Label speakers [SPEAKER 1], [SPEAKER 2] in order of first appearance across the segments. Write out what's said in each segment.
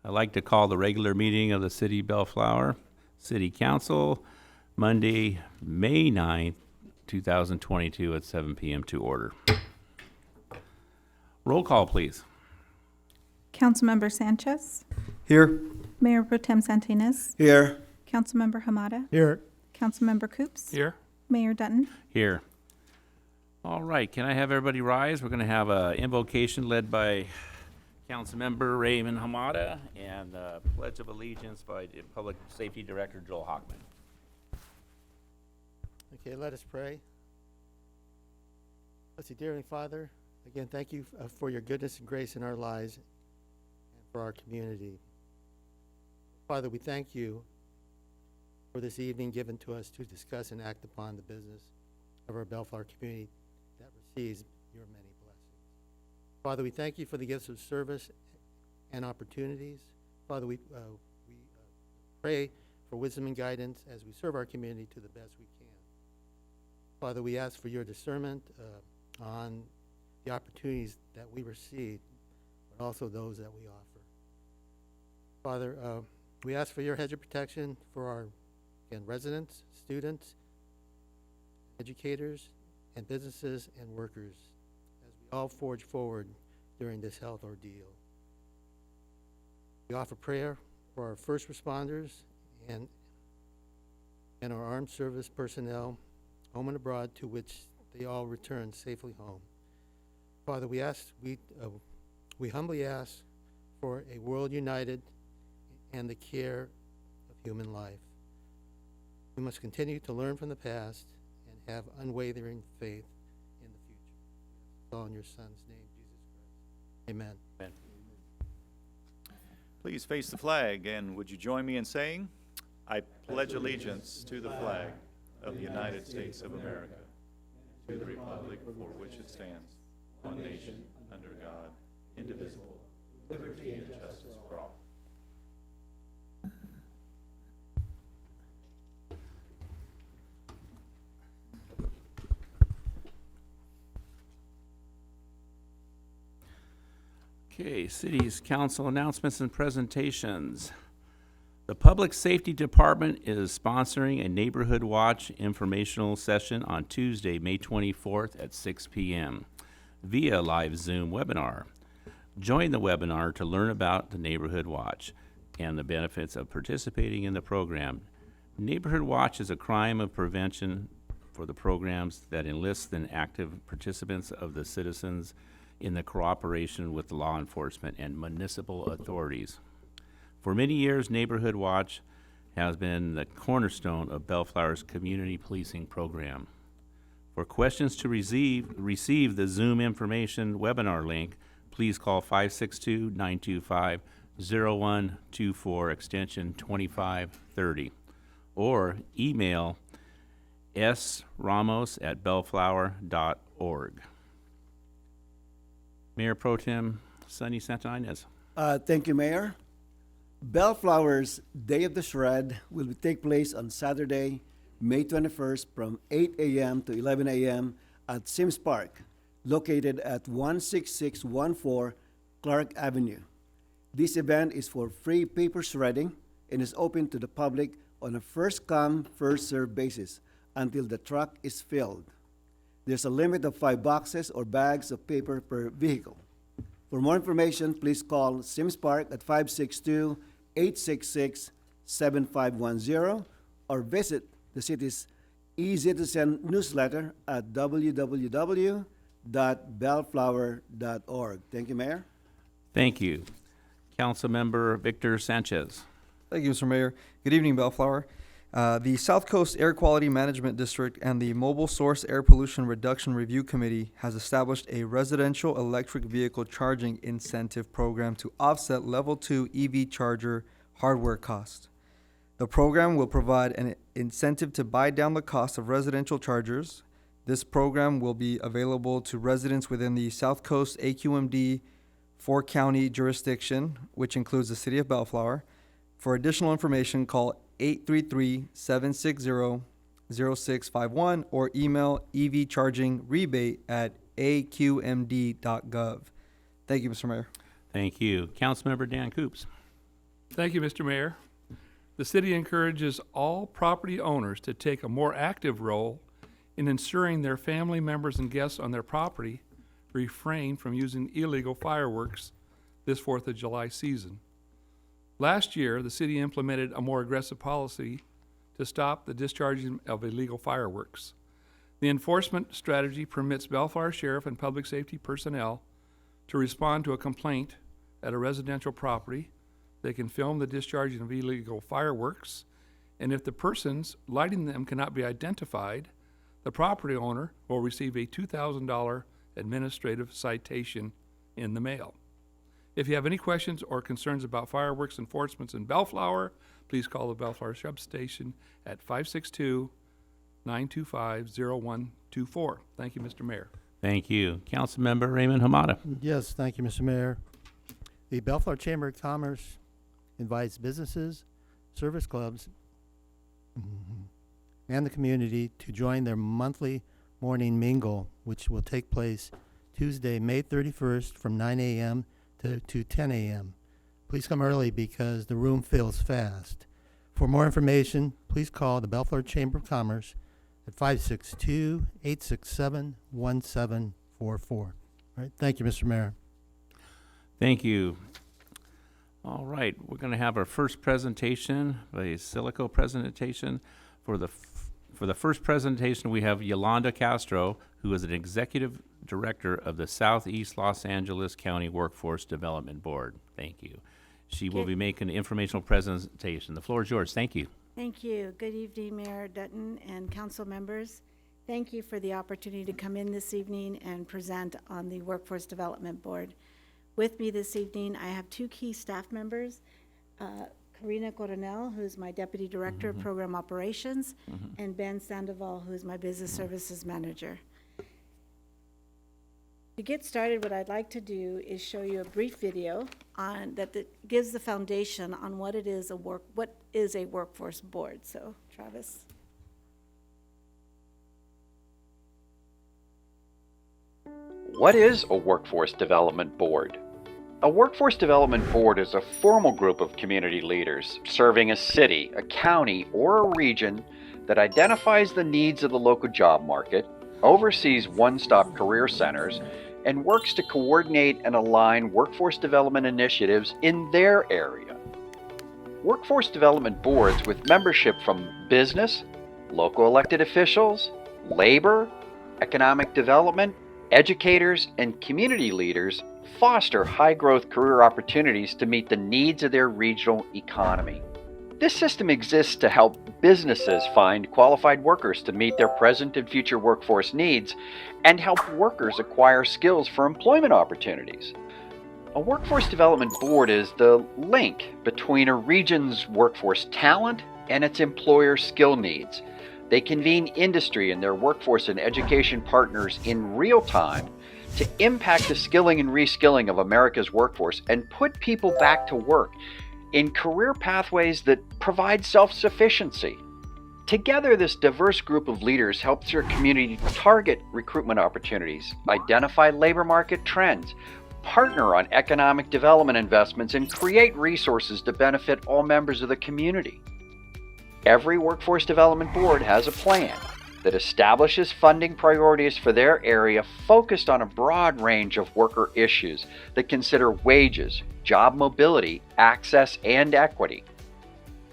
[SPEAKER 1] I'd like to call the regular meeting of the City of Bellflower City Council, Monday, May 9th, 2022 at 7 p.m. to order. Roll call, please.
[SPEAKER 2] Councilmember Sanchez,
[SPEAKER 3] Here.
[SPEAKER 2] Mayor Pro Tem Santinez,
[SPEAKER 3] Here.
[SPEAKER 2] Councilmember Hamada,
[SPEAKER 3] Here.
[SPEAKER 2] Councilmember Coops,
[SPEAKER 3] Here.
[SPEAKER 2] Mayor Dutton.
[SPEAKER 1] Here. All right, can I have everybody rise? We're going to have an invocation led by Councilmember Raymond Hamada and the Pledge of Allegiance by the Public Safety Director Joel Hockman.
[SPEAKER 4] Okay, let us pray. Let's see, dear Heavenly Father, again, thank you for your goodness and grace in our lives and for our community. Father, we thank you for this evening given to us to discuss and act upon the business of our Bellflower community that receives your many blessings. Father, we thank you for the gifts of service and opportunities. Father, we pray for wisdom and guidance as we serve our community to the best we can. Father, we ask for your discernment on the opportunities that we receive, but also those that we offer. Father, we ask for your hedge of protection for our residents, students, educators, and businesses and workers as we all forge forward during this health ordeal. We offer prayer for our first responders and our armed service personnel, home and abroad, to which they all return safely home. Father, we humbly ask for a world united and the care of human life. We must continue to learn from the past and have unwavering faith in the future. It's all in your Son's name, Jesus Christ. Amen.
[SPEAKER 1] Amen.
[SPEAKER 5] Please face the flag, and would you join me in saying, I pledge allegiance to the flag of the United States of America, to the republic for which it stands, one nation, under God, indivisible, with liberty and justice for all.
[SPEAKER 1] Okay, City's Council announcements and presentations. The Public Safety Department is sponsoring a Neighborhood Watch informational session on Tuesday, May 24th at 6 p.m. via live Zoom webinar. Join the webinar to learn about the Neighborhood Watch and the benefits of participating in the program. Neighborhood Watch is a crime of prevention for the programs that enlist the active participants of the citizens in the cooperation with law enforcement and municipal authorities. For many years, Neighborhood Watch has been the cornerstone of Bellflower's community policing program. For questions to receive the Zoom information webinar link, please call 562-925-0124 extension 2530 or email sramos@bellflower.org. Mayor Pro Tem Sonny Santinez.
[SPEAKER 3] Thank you, Mayor. Bellflower's Day of the Shred will take place on Saturday, May 21st from 8 a.m. to 11 a.m. at Sims Park, located at 16614 Clark Avenue. This event is for free paper shredding and is open to the public on a first-come, first-served basis until the truck is filled. There's a limit of 5 boxes or bags of paper per vehicle. For more information, please call Sims Park at 562-866-7510 or visit the city's e-citizen newsletter at www.bellflower.org. Thank you, Mayor.
[SPEAKER 1] Thank you. Councilmember Victor Sanchez.
[SPEAKER 6] Thank you, Mr. Mayor. Good evening, Bellflower. The South Coast Air Quality Management District and the Mobile Source Air Pollution Reduction Review Committee has established a residential electric vehicle charging incentive program to offset Level 2 EV charger hardware costs. The program will provide an incentive to buy down the cost of residential chargers. This program will be available to residents within the South Coast AQMD 4-county jurisdiction, which includes the city of Bellflower. For additional information, call 833-760-0651 or email evchargingrebate@aqmd.gov. Thank you, Mr. Mayor.
[SPEAKER 1] Thank you. Councilmember Dan Coops.
[SPEAKER 7] Thank you, Mr. Mayor. The city encourages all property owners to take a more active role in ensuring their family members and guests on their property refrain from using illegal fireworks this 4th of July season. Last year, the city implemented a more aggressive policy to stop the discharging of illegal fireworks. The enforcement strategy permits Bellflower Sheriff and Public Safety personnel to respond to a complaint at a residential property. They can film the discharging of illegal fireworks, and if the persons lighting them cannot be identified, the property owner will receive a $2,000 administrative citation in the mail. If you have any questions or concerns about fireworks enforcement in Bellflower, please call the Bellflower Substation at 562-925-0124. Thank you, Mr. Mayor.
[SPEAKER 1] Thank you. Councilmember Raymond Hamada.
[SPEAKER 4] Yes, thank you, Mr. Mayor. The Bellflower Chamber of Commerce invites businesses, service clubs, and the community to join their monthly morning mingle, which will take place Tuesday, May 31st from 9 a.m. to 10 a.m. Please come early because the room fills fast. For more information, please call the Bellflower Chamber of Commerce at 562-867-1744. All right, thank you, Mr. Mayor.
[SPEAKER 1] Thank you. All right, we're going to have our first presentation, a Silico presentation. For the first presentation, we have Yolanda Castro, who is an executive director of the Southeast Los Angeles County Workforce Development Board. Thank you. She will be making an informational presentation. The floor is yours. Thank you.
[SPEAKER 8] Thank you. Good evening, Mayor Dutton and council members. Thank you for the opportunity to come in this evening and present on the Workforce Development Board. With me this evening, I have two key staff members, Karina Coronel, who's my Deputy Director of Program Operations, and Ben Sandoval, who's my Business Services Manager. To get started, what I'd like to do is show you a brief video on that gives the foundation on what is a workforce board. So, Travis.
[SPEAKER 9] What is a workforce development board? A workforce development board is a formal group of community leaders serving a city, a county, or a region that identifies the needs of the local job market, oversees one-stop career centers, and works to coordinate and align workforce development initiatives in their area. Workforce development boards with membership from business, local elected officials, labor, economic development, educators, and community leaders foster high-growth career opportunities to meet the needs of their regional economy. This system exists to help businesses find qualified workers to meet their present and future workforce needs and help workers acquire skills for employment opportunities. A workforce development board is the link between a region's workforce talent and its employer skill needs. They convene industry and their workforce and education partners in real time to impact the skilling and reskilling of America's workforce and put people back to work in career pathways that provide self-sufficiency. Together, this diverse group of leaders helps your community target recruitment opportunities, identify labor market trends, partner on economic development investments, and create resources to benefit all members of the community. Every workforce development board has a plan that establishes funding priorities for their area focused on a broad range of worker issues that consider wages, job mobility, access, and equity.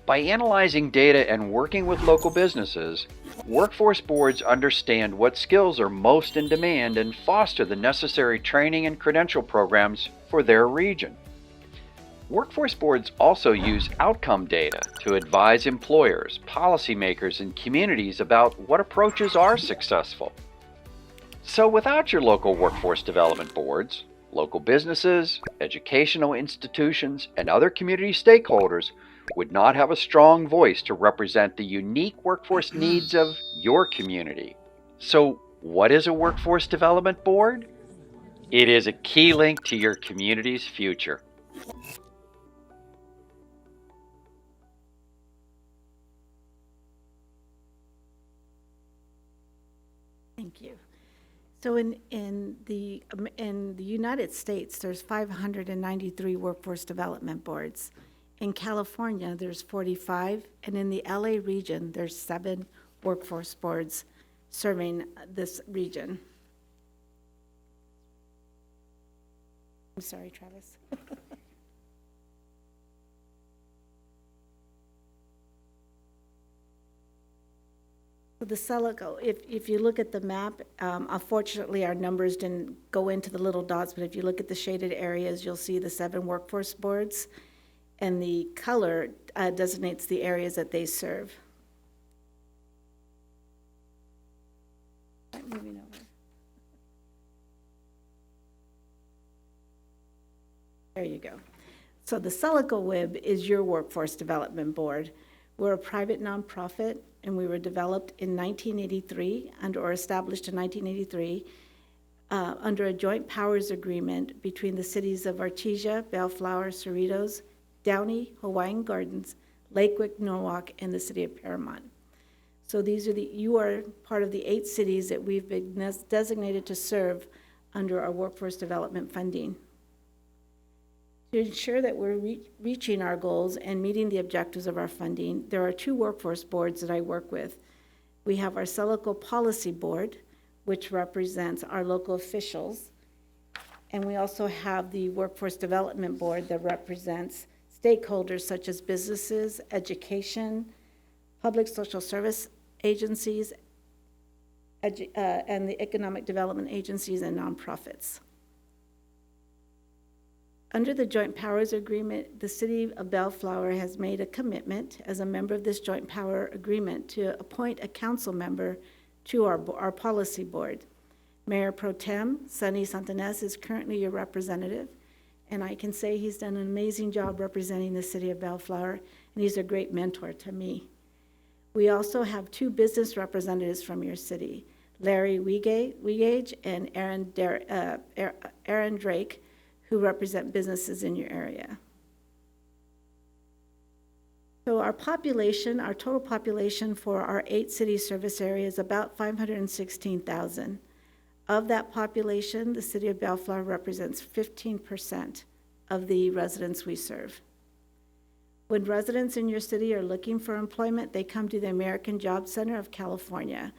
[SPEAKER 9] By analyzing data and working with local businesses, workforce boards understand what skills are most in demand and foster the necessary training and credential programs for their region. Workforce boards also use outcome data to advise employers, policymakers, and communities about what approaches are successful. So without your local workforce development boards, local businesses, educational institutions, and other community stakeholders would not have a strong voice to represent the unique workforce needs of your community. So what is a workforce development board? It is a key link to your community's future.
[SPEAKER 8] Thank you. So in the United States, there's 593 workforce development boards, In California, there's 45, and in the LA region, there's 7 workforce boards serving this region. I'm sorry, Travis. So the Celico, if you look at the map, unfortunately, our numbers didn't go into the little dots, but if you look at the shaded areas, you'll see the 7 workforce boards, and the color designates the areas that they serve. Right, moving over. There you go. So the Celico WIB is your workforce development board. We're a private nonprofit, and we were developed in 1983 or established in 1983 under a joint powers agreement between the cities of Artesia, Bellflower, Cerritos, Downey, Hawaiian Gardens, Lakewick, Norwalk, and the city of Paramount. So you are part of the 8 cities that we've been designated to serve under our workforce development funding. To ensure that we're reaching our goals and meeting the objectives of our funding, there are 2 workforce boards that I work with. We have our Celico Policy Board, which represents our local officials, and we also have the Workforce Development Board that represents stakeholders such as businesses, education, public social service agencies, and the economic development agencies and nonprofits. Under the Joint Powers Agreement, the City of Bellflower has made a commitment as a member of this Joint Power Agreement to appoint a council member to our policy board. Mayor Pro Tem Sonny Santanez is currently your representative, and I can say he's done an amazing job representing the City of Bellflower, and he's a great mentor to me. We also have 2 business representatives from your city, Larry Wiegage and Aaron Drake, who represent businesses in your area. So our population, our total population for our 8 city service area is about 516,000. Of that population, the city of Bellflower represents 15% of the residents we serve. When residents in your city are looking for employment, they come to the American Job Center of California.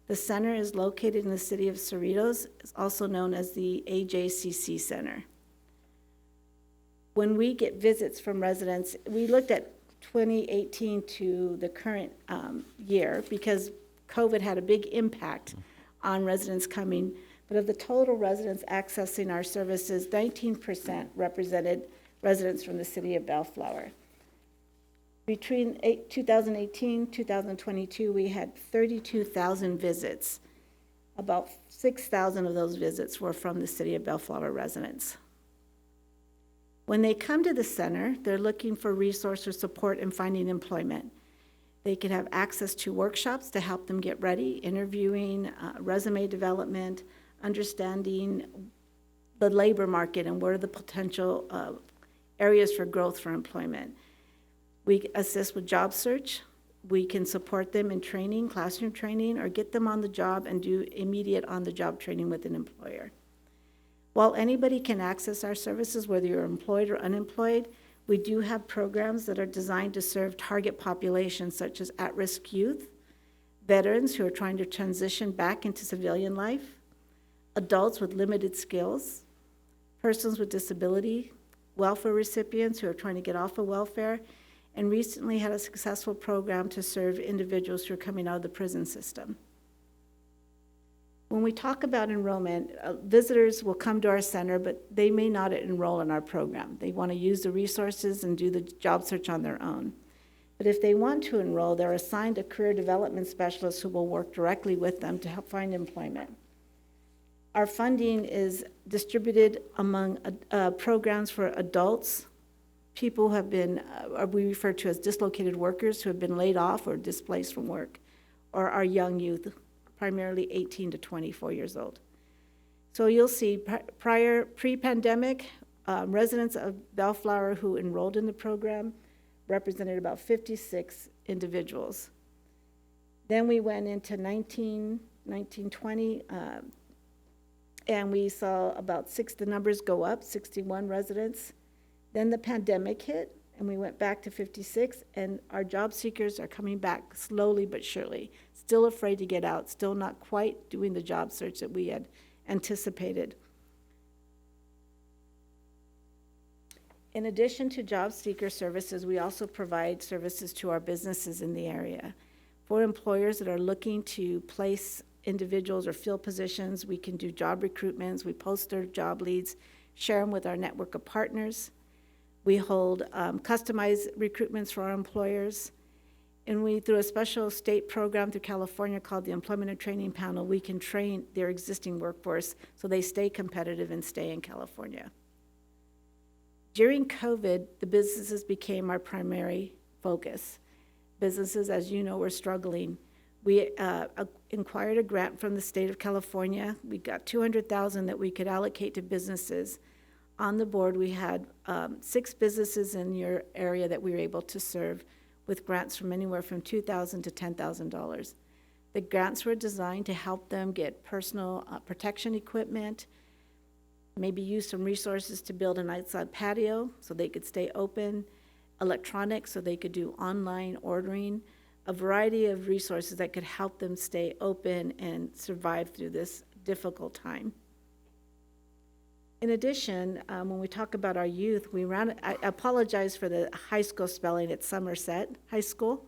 [SPEAKER 8] The center is located in the city of Cerritos, also known as the AJCC Center. When we get visits from residents, we looked at 2018 to the current year because COVID had a big impact on residents coming. But of the total residents accessing our services, 19% represented residents from the city of Bellflower. Between 2018 and 2022, we had 32,000 visits. About 6,000 of those visits were from the city of Bellflower residents. When they come to the center, they're looking for resource or support in finding employment. They can have access to workshops to help them get ready, interviewing, resume development, understanding the labor market and what are the potential areas for growth for employment. We assist with job search. We can support them in training, classroom training, or get them on the job and do immediate on-the-job training with an employer. While anybody can access our services, whether you're employed or unemployed, we do have programs that are designed to serve target populations such as at-risk youth, veterans who are trying to transition back into civilian life, adults with limited skills, persons with disability, welfare recipients who are trying to get off of welfare, and recently had a successful program to serve individuals who are coming out of the prison system. When we talk about enrollment, visitors will come to our center, but they may not enroll in our program. They want to use the resources and do the job search on their own. But if they want to enroll, they're assigned a career development specialist who will work directly with them to help find employment. Our funding is distributed among programs for adults, people who have been, we refer to as dislocated workers who have been laid off or displaced from work, or our young youth, primarily 18 to 24 years old. So you'll see pre-pandemic, residents of Bellflower who enrolled in the program represented about 56 individuals. Then we went into 1920, and we saw about the numbers go up, 61 residents. Then the pandemic hit, and we went back to 56, and our job seekers are coming back slowly but surely. Still afraid to get out, still not quite doing the job search that we had anticipated. In addition to job seeker services, we also provide services to our businesses in the area. For employers that are looking to place individuals or fill positions, we can do job recruitments, we post their job leads, share them with our network of partners. We hold customized recruitments for our employers. And we, through a special state program through California called the Employment and Training Panel, we can train their existing workforce so they stay competitive and stay in California. During COVID, the businesses became our primary focus. Businesses, as you know, were struggling. We inquired a grant from the state of California. We got $200,000 that we could allocate to businesses. On the board, we had 6 businesses in your area that we were able to serve with grants from anywhere from $2,000 to $10,000. The grants were designed to help them get personal protection equipment, maybe use some resources to build an outside patio so they could stay open, electronics so they could do online ordering, a variety of resources that could help them stay open and survive through this difficult time. In addition, when we talk about our youth, I apologize for the high school spelling, it's Somerset High School.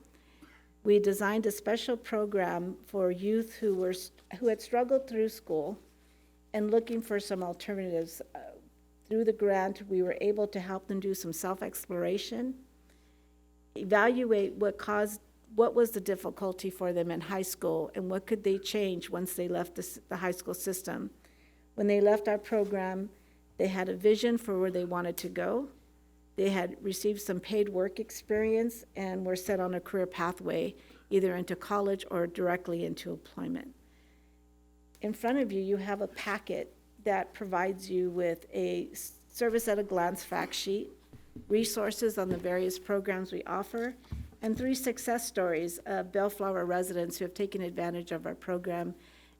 [SPEAKER 8] We designed a special program for youth who had struggled through school and looking for some alternatives. Through the grant, we were able to help them do some self-exploration, evaluate what was the difficulty for them in high school and what could they change once they left the high school system. When they left our program, they had a vision for where they wanted to go. They had received some paid work experience and were set on a career pathway, either into college or directly into employment. In front of you, you have a packet that provides you with a service at a glance fact sheet, resources on the various programs we offer, and 3 success stories of Bellflower residents who have taken advantage of our program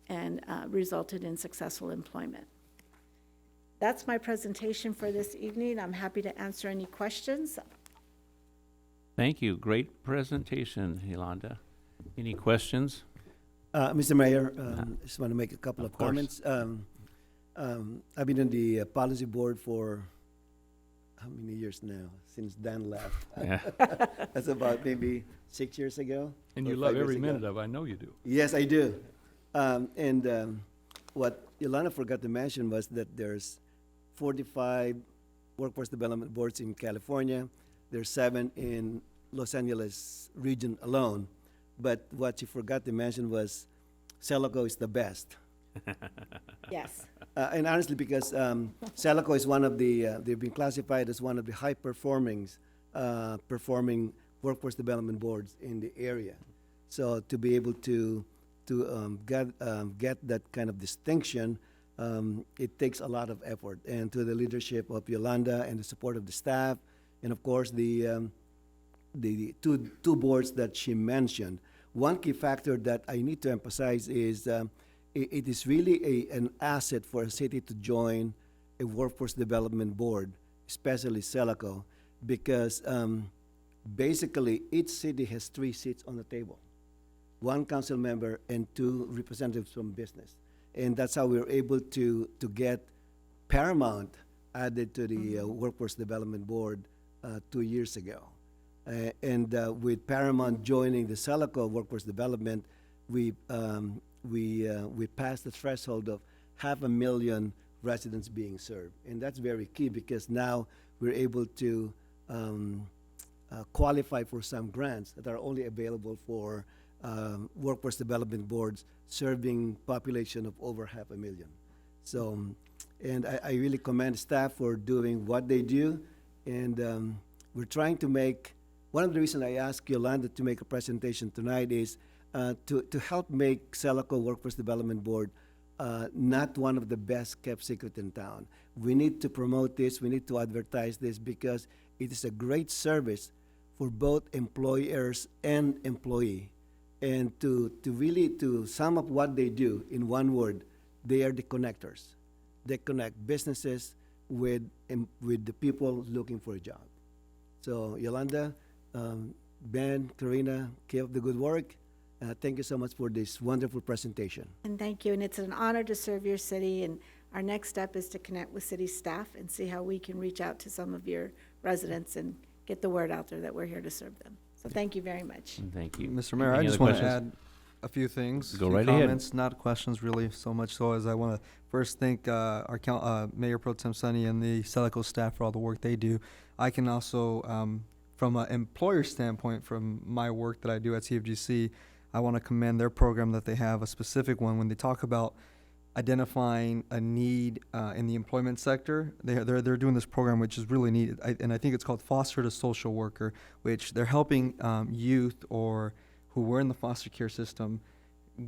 [SPEAKER 8] and resulted in successful employment. That's my presentation for this evening. I'm happy to answer any questions.
[SPEAKER 1] Thank you. Great presentation, Yolanda. Any questions?
[SPEAKER 3] Mr. Mayor, I just want to make a couple of
[SPEAKER 1] course.
[SPEAKER 3] comments. I've been on the policy board for how many years now? Since Dan left.
[SPEAKER 1] Yeah.
[SPEAKER 3] That's about maybe 6 years ago.
[SPEAKER 7] And
[SPEAKER 3] or
[SPEAKER 7] you
[SPEAKER 3] 5
[SPEAKER 7] love
[SPEAKER 3] years
[SPEAKER 7] every
[SPEAKER 3] ago.
[SPEAKER 7] minute of it, I know you do.
[SPEAKER 3] Yes, I do. What Yolanda forgot to mention was that there's 45 workforce development boards in California. There's 7 in Los Angeles region alone. But what she forgot to mention was Celico is the best.
[SPEAKER 8] Yes.
[SPEAKER 3] And honestly, because Celico is one of the, they've been classified as one of the high performing workforce development boards in the area. So to be able to get that kind of distinction, it takes a lot of effort. And to the leadership of Yolanda and the support of the staff, and of course the two boards that she mentioned. One key factor that I need to emphasize is it is really an asset for a city to join a workforce development board, especially Celico, because basically each city has 3 seats on the table, 1 council member and 2 representatives from business. And that's how we were able to get Paramount added to the workforce development board 2 years ago. And with Paramount joining the Celico workforce development, we passed the threshold of 500,000 residents being served. And that's very key because now we're able to qualify for some grants that are only available for workforce development boards serving population of over 500,000. So, and I really commend staff for doing what they do. And we're trying to make, one of the reasons I asked Yolanda to make a presentation tonight is to help make Celico Workforce Development Board not one of the best kept secret in town. We need to promote this, we need to advertise this because it is a great service for both employers and employee. And to really sum up what they do in one word, they are the connectors. They connect businesses with the people looking for a job. So Yolanda, Ben, Karina, keep up the good work. Thank you so much for this wonderful presentation.
[SPEAKER 8] And thank you, and it's an honor to serve your city, and our next step is to connect with city staff and see how we can reach out to some of your residents and get the word out there that we're here to serve them. So thank you very much.
[SPEAKER 1] Thank you.
[SPEAKER 6] Mr. Mayor, I
[SPEAKER 1] Any
[SPEAKER 6] just
[SPEAKER 1] other
[SPEAKER 6] want to
[SPEAKER 1] questions?
[SPEAKER 6] add a few things.
[SPEAKER 1] Go
[SPEAKER 6] few
[SPEAKER 1] right ahead.
[SPEAKER 6] comments, not questions really so much so as I want to first thank our Mayor Pro Tem Sonny and the Celico staff for all the work they do. I can also, from an employer standpoint, from my work that I do at CFGC, I want to commend their program that they have, a specific one, when they talk about identifying a need in the employment sector. They're doing this program which is really needed, and I think it's called Foster to Social Worker, which they're helping youth or who were in the foster care system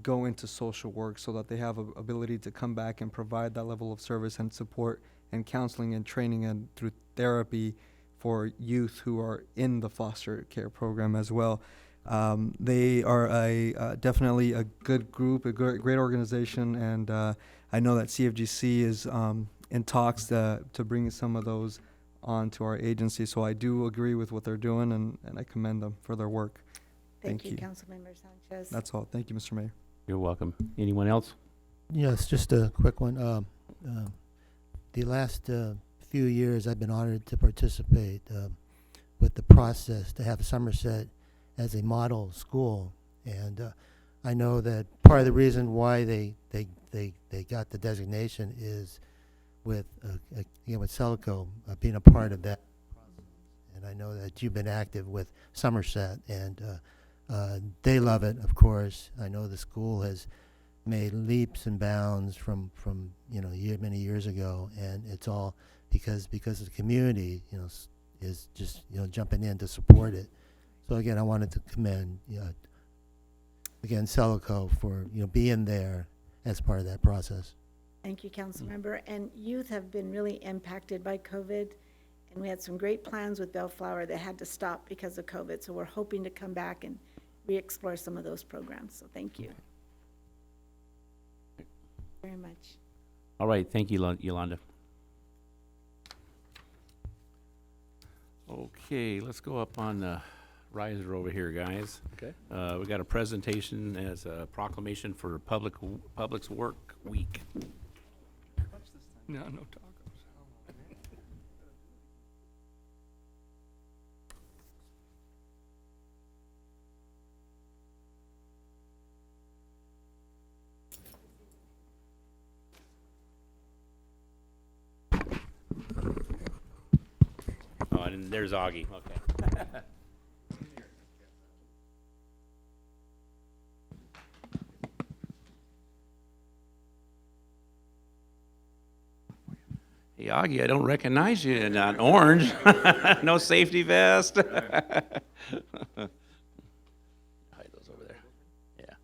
[SPEAKER 6] go into social work so that they have a ability to come back and provide that level of service and support and counseling and training and through therapy for youth who are in the foster care program as well. They are definitely a good group, a great organization, and I know that CFGC is in talks to bring some of those onto our agency. So I do agree with what they're doing, and I commend them for their work.
[SPEAKER 8] Thank
[SPEAKER 6] Thank
[SPEAKER 8] you,
[SPEAKER 6] you.
[SPEAKER 8] Councilmember Sanchez.
[SPEAKER 6] That's all. Thank you, Mr. Mayor.
[SPEAKER 1] You're welcome. Anyone else?
[SPEAKER 4] Yes, just a quick one. The last few years, I've been honored to participate with the process to have Somerset as a model school, and I know that part of the reason why they got the designation is with with Celico being a part of that process. And I know that you've been active with Somerset, and they love it, of course. I know the school has made leaps and bounds from many years ago, and it's all because the community is just jumping in to support it. So again, I wanted to commend again Celico for being there as part of that process.
[SPEAKER 8] Thank you, Councilmember. And youth have been really impacted by COVID, and we had some great plans with Bellflower that had to stop because of COVID. So we're hoping to come back and re-explore some of those programs. So thank you very much.
[SPEAKER 1] All right, thank you, Yolanda. Okay, let's go up on the riser over here, guys.
[SPEAKER 5] Okay.
[SPEAKER 1] We got a presentation as a proclamation for Public's Work Week.
[SPEAKER 7] No tacos.
[SPEAKER 1] Oh, and there's Augie, okay. Hey, Augie, I don't recognize you in orange. No safety vest. Hide those over there. Yeah.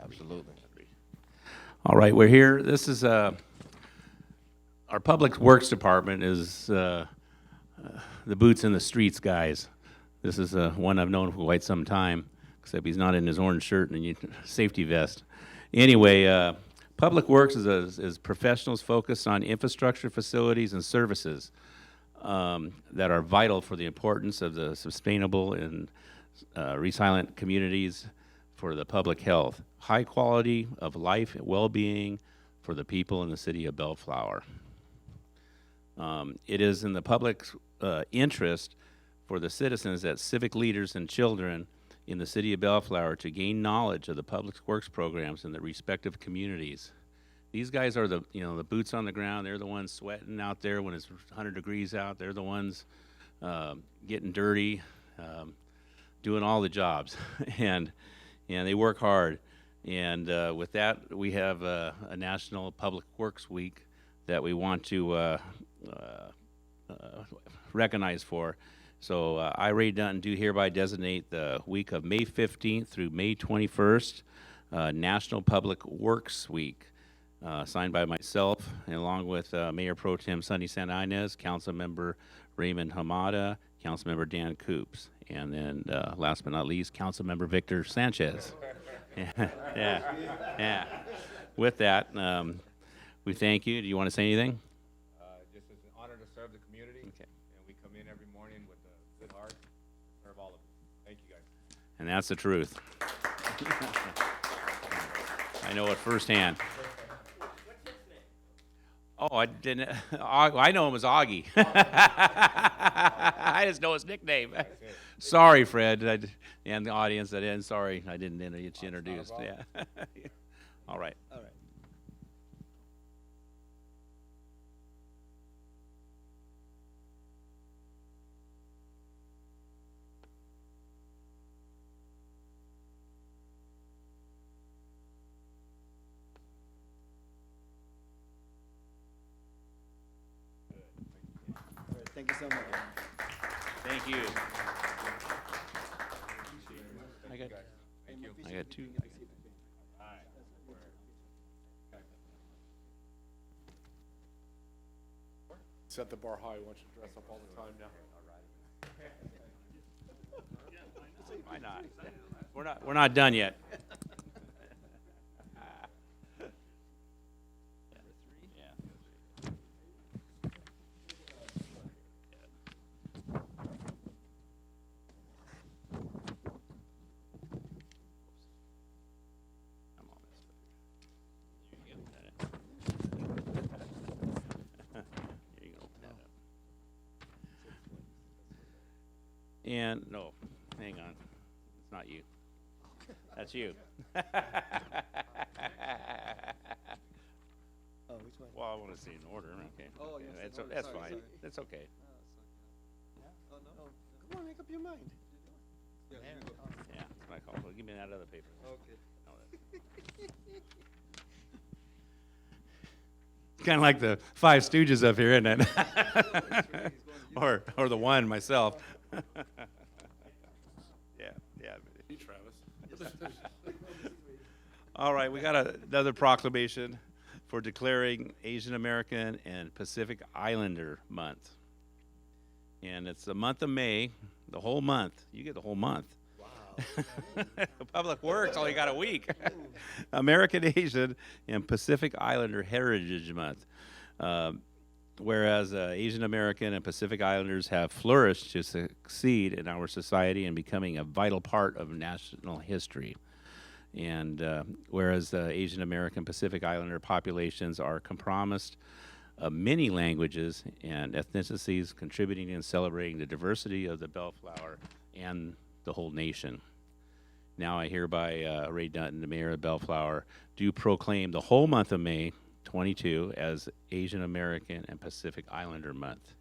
[SPEAKER 1] Absolutely. All right, we're here. This is our Public Works Department is the boots in the streets guys. This is one I've known for quite some time, except he's not in his orange shirt and safety vest. Anyway, Public Works is professionals focused on infrastructure, facilities, and services that are vital for the importance of the sustainable and resilient communities for the public health, high quality of life and well-being for the people in the city of Bellflower. It is in the public's interest for the citizens, that civic leaders and children in the city of Bellflower, to gain knowledge of the public works programs in the respective communities. These guys are the boots on the ground. They're the ones sweating out there when it's 100 degrees out. They're the ones getting dirty, doing all the jobs, and they work hard. And with that, we have a National Public Works Week that we want to recognize for. So I, Ray Dunton, do hereby designate the week of May 15th through May 21st, National Public Works Week. signed by myself, and along with Mayor Pro Tem Sunny Santa Ynez, Councilmember Raymond Hamada, Councilmember Dan Coops, and then last but not least, Councilmember Victor Sanchez. Yeah. With that, we thank you. Do you want to say anything?
[SPEAKER 10] Just as an honor to serve the community.
[SPEAKER 1] Okay.
[SPEAKER 10] And we come in every morning with a good heart to serve all of you. Thank you, guys.
[SPEAKER 1] And that's the truth. I know it firsthand. Oh, I didn't. I know him as Augie. I just know his nickname. Sorry, Fred, and the audience. Sorry, I didn't get you introduced. Yeah. All right.
[SPEAKER 3] All right. All right, thank you so much.
[SPEAKER 1] Thank you. I got two.
[SPEAKER 10] Set the bar high. Want you to dress up all the time now.
[SPEAKER 1] Why not? We're not done yet. And no, hang on, it's not you. That's you.
[SPEAKER 3] Oh, which one?
[SPEAKER 1] Well, I want to see in order. Okay.
[SPEAKER 3] Oh, yes,
[SPEAKER 1] Yeah,
[SPEAKER 3] in order.
[SPEAKER 1] that's
[SPEAKER 3] Sorry,
[SPEAKER 1] fine.
[SPEAKER 3] sorry.
[SPEAKER 1] That's okay.
[SPEAKER 3] Oh, no. Come on, make up your mind.
[SPEAKER 1] Yeah, that's what I call it. Well, give me that other paper.
[SPEAKER 3] Okay.
[SPEAKER 1] Kind of like the Five Stooges up here, isn't it? or the one myself. Yeah.
[SPEAKER 10] Hey, Travis.
[SPEAKER 1] All right, we got another proclamation for declaring Asian American and Pacific Islander Month. And it's the month of May, the whole month. You get the whole month. Wow. Public Works only got a week. American Asian and Pacific Islander Heritage Month. Whereas Asian American and Pacific Islanders have flourished to succeed in our society and becoming a vital part of national history. And whereas Asian American Pacific Islander populations are comprised of many languages and ethnicities, contributing and celebrating the diversity of the Bellflower and the whole nation. Now I hereby, Ray Dutton, the mayor of Bellflower, do proclaim the whole month of May 22 as Asian American and Pacific Islander Month.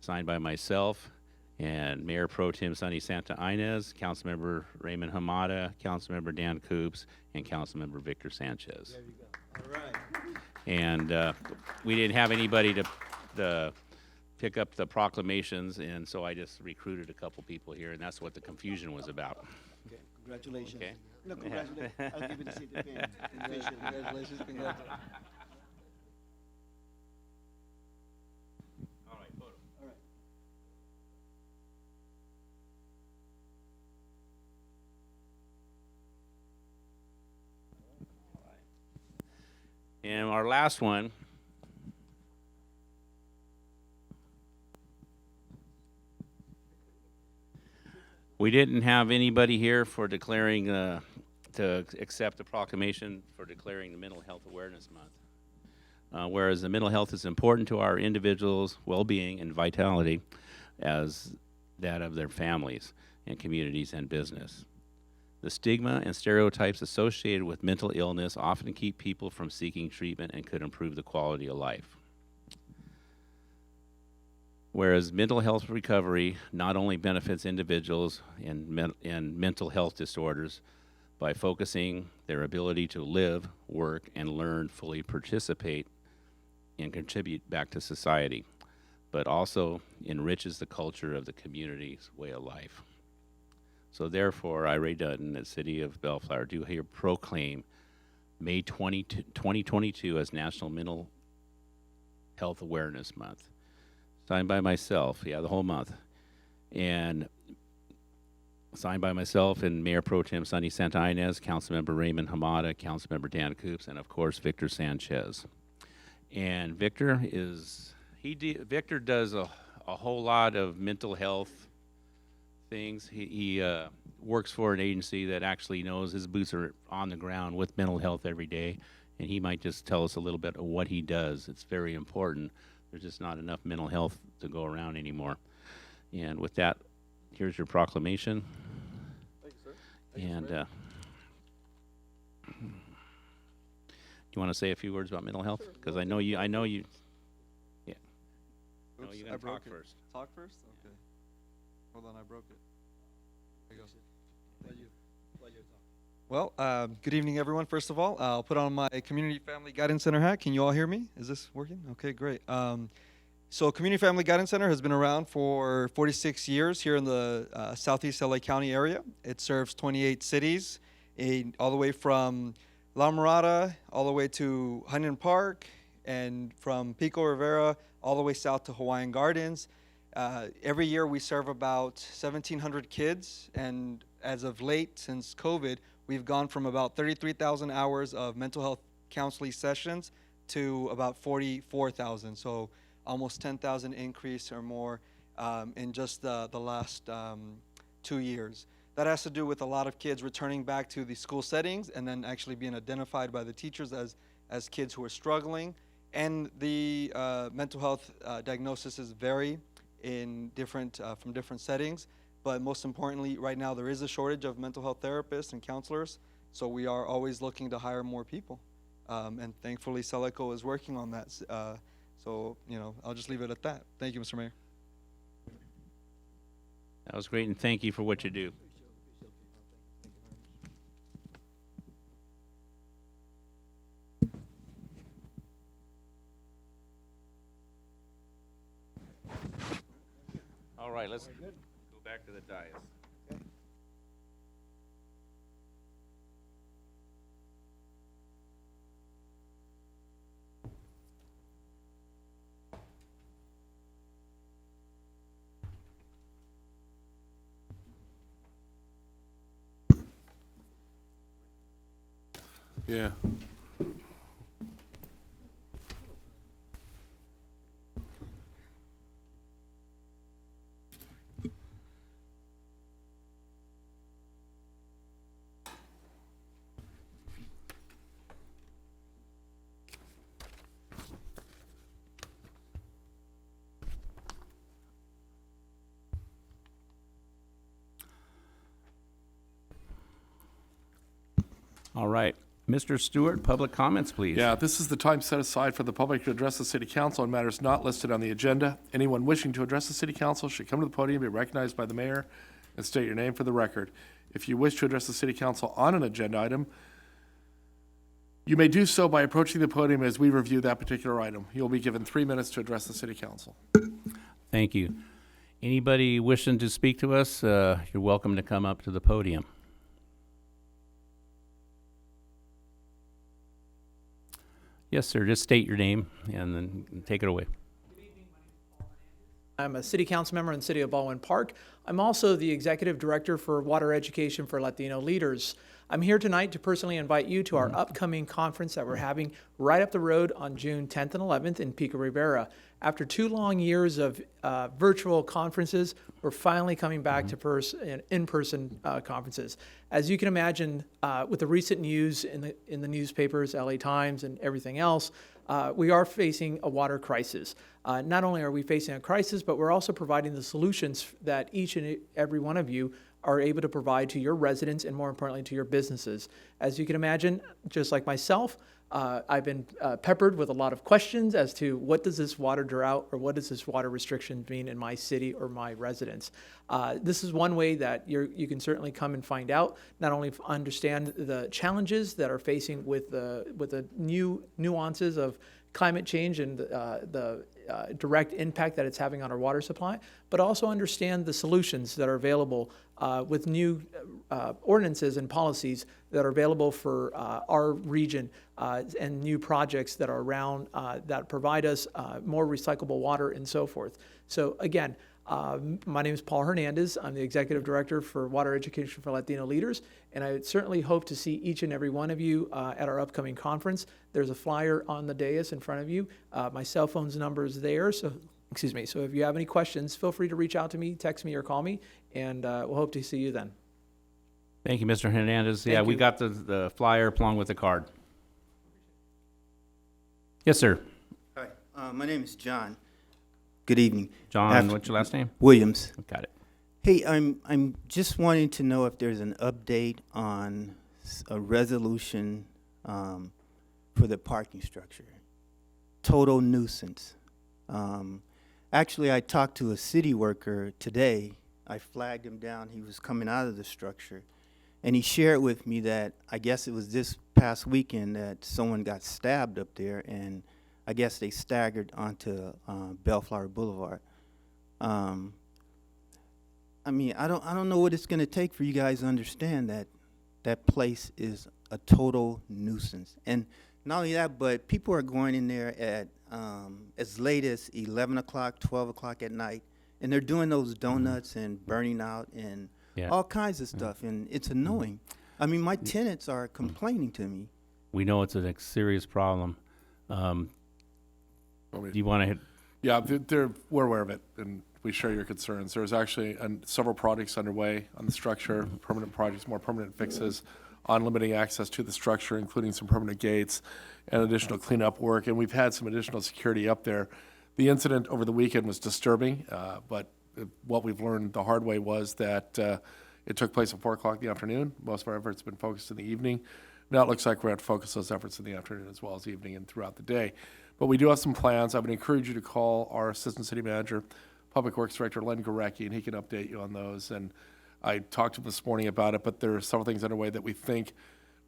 [SPEAKER 1] Signed by myself and Mayor Pro Tem Sunny Santa Ynez, Councilmember Raymond Hamada, Councilmember Dan Coops, and Councilmember Victor Sanchez.
[SPEAKER 3] There you go. All right.
[SPEAKER 1] And we didn't have anybody to pick up the proclamations, and so I just recruited a couple people here, and that's what the confusion was about.
[SPEAKER 3] Okay, congratulations.
[SPEAKER 1] Okay.
[SPEAKER 3] No, congratulations. I'll give you the seat to pin.
[SPEAKER 6] Congratulations, congrats.
[SPEAKER 1] All right, photo.
[SPEAKER 3] All right.
[SPEAKER 1] And our last one, we didn't have anybody here for declaring, to accept the proclamation for declaring the Mental Health Awareness Month. Whereas the mental health is important to our individuals' well-being and vitality as that of their families and communities and business. The stigma and stereotypes associated with mental illness often keep people from seeking treatment and could improve the quality of life. Whereas mental health recovery not only benefits individuals in mental health disorders by focusing their ability to live, work, and learn, fully participate, and contribute back to society, but also enriches the culture of the community's way of life. So therefore, I, Ray Dutton, the city of Bellflower, do here proclaim May 2022 as National Mental Health Awareness Month. Signed by myself, the whole month. And signed by myself and Mayor Pro Tem Sonny Santa Ynez, Councilmember Raymond Hamada, Councilmember Dan Coops, and of course Victor Sanchez. And Victor Victor does a whole lot of mental health things. He works for an agency that actually knows his boots are on the ground with mental health every day, and he might just tell us a little bit of what he does. It's very important. There's just not enough mental health to go around anymore. And with that, here's your proclamation.
[SPEAKER 6] Thank you, sir.
[SPEAKER 1] And do you want to say a few words about mental health? Because I know you. Yeah. No,
[SPEAKER 6] Oops,
[SPEAKER 1] you're
[SPEAKER 6] I
[SPEAKER 1] gonna
[SPEAKER 6] broke
[SPEAKER 1] talk
[SPEAKER 6] it.
[SPEAKER 1] first.
[SPEAKER 6] Talk first? Okay. Hold on, I broke it. There you go. Well, good evening, everyone. First of all, I'll put on my Community Family Guidance Center hat. Can you all hear me? Is this working? Okay, great. So Community Family Guidance Center has been around for 46 years here in the Southeast LA County area. It serves 28 cities, all the way from La Mirada, all the way to Huntington Park, and from Pico Rivera all the way south to Hawaiian Gardens. Every year we serve about 1,700 kids, and as of late, since COVID, we've gone from about 33,000 hours of mental health counseling sessions to about 44,000. So almost 10,000 increase or more in just the last 2 years. That has to do with a lot of kids returning back to the school settings and then actually being identified by the teachers as kids who are struggling. And the mental health diagnoses vary in from different settings. But most importantly, right now there is a shortage of mental health therapists and counselors. So we are always looking to hire more people. And thankfully, Celeco is working on that. So, I'll just leave it at that. Thank you, Mr. Mayor.
[SPEAKER 1] That was great, and thank you for what you do. All right, let's go back to the dais.
[SPEAKER 11] Yeah.
[SPEAKER 1] All right. Mr. Stewart, public comments, please.
[SPEAKER 11] Yeah, this is the time set aside for the public to address the city council on matters not listed on the agenda. Anyone wishing to address the city council should come to the podium, be recognized by the mayor, and state your name for the record. If you wish to address the city council on an agenda item, you may do so by approaching the podium as we review that particular item. You'll be given 3 minutes to address the city council.
[SPEAKER 1] Thank you. Anybody wishing to speak to us, you're welcome to come up to the podium. Yes, sir. Just state your name and then take it away.
[SPEAKER 12] I'm a city council member in the city of Baldwin Park. I'm also the executive director for water education for Latino leaders. I'm here tonight to personally invite you to our upcoming conference that we're having right up the road on June 10th and 11th in Pico Rivera. After 2 long years of virtual conferences, we're finally coming back to in-person conferences. As you can imagine, with the recent news in the newspapers, LA Times and everything else, we are facing a water crisis. Not only are we facing a crisis, but we're also providing the solutions that each and every one of you are able to provide to your residents and, more importantly, to your businesses. As you can imagine, just like myself, I've been peppered with a lot of questions as to what does this water drought or what does this water restriction mean in my city or my residents. This is one way that you can certainly come and find out, not only understand the challenges that are facing with the new nuances of climate change and the direct impact that it's having on our water supply, but also understand the solutions that are available with new ordinances and policies that are available for our region and new projects that are around that provide us more recyclable water and so forth. So again, my name is Paul Hernandez. I'm the Executive Director for Water Education for Latino Leaders, and I certainly hope to see each and every one of you at our upcoming conference. There's a flyer on the dais in front of you. My cell phone's number is there, so if you have any questions, feel free to reach out to me, text me, or call me, and we'll hope to see you then.
[SPEAKER 1] Thank you, Mr. Hernandez.
[SPEAKER 12] Thank
[SPEAKER 1] Yeah, we
[SPEAKER 12] you.
[SPEAKER 1] got the flyer along with the card. Yes, sir.
[SPEAKER 13] Hi, my name is John. Good evening.
[SPEAKER 1] John, what's your last name?
[SPEAKER 13] Williams.
[SPEAKER 1] Got it.
[SPEAKER 13] Hey, I'm just wanting to know if there's an update on a resolution for the parking structure. Total nuisance. Actually, I talked to a city worker today. I flagged him down. He was coming out of the structure. And he shared with me that I guess it was this past weekend that someone got stabbed up there, and I guess they staggered onto Bellflower Boulevard. I mean, I don't know what it's going to take for you guys to understand that that place is a total nuisance. And not only that, but people are going in there at as late as 11 o'clock, 12 o'clock at night, and they're doing those donuts and burning out and all kinds of stuff, and it's annoying. I mean, my tenants are complaining to me.
[SPEAKER 1] We know it's a serious problem. Do you want to hit?
[SPEAKER 11] Yeah, we're aware of it, and we share your concerns. There's actually several projects underway on the structure, permanent projects, more permanent fixes on limiting access to the structure, including some permanent gates and additional cleanup work, and we've had some additional security up there. The incident over the weekend was disturbing, but what we've learned the hard way was that it took place at 4 o'clock in the afternoon. Most of our efforts have been focused in the evening. Now it looks like we're going to focus those efforts in the afternoon as well as evening and throughout the day. But we do have some plans. I would encourage you to call our Assistant City Manager, Public Works Director, Len Gorecki, and he can update you on those. And I talked to him this morning about it, but there are several things underway that we think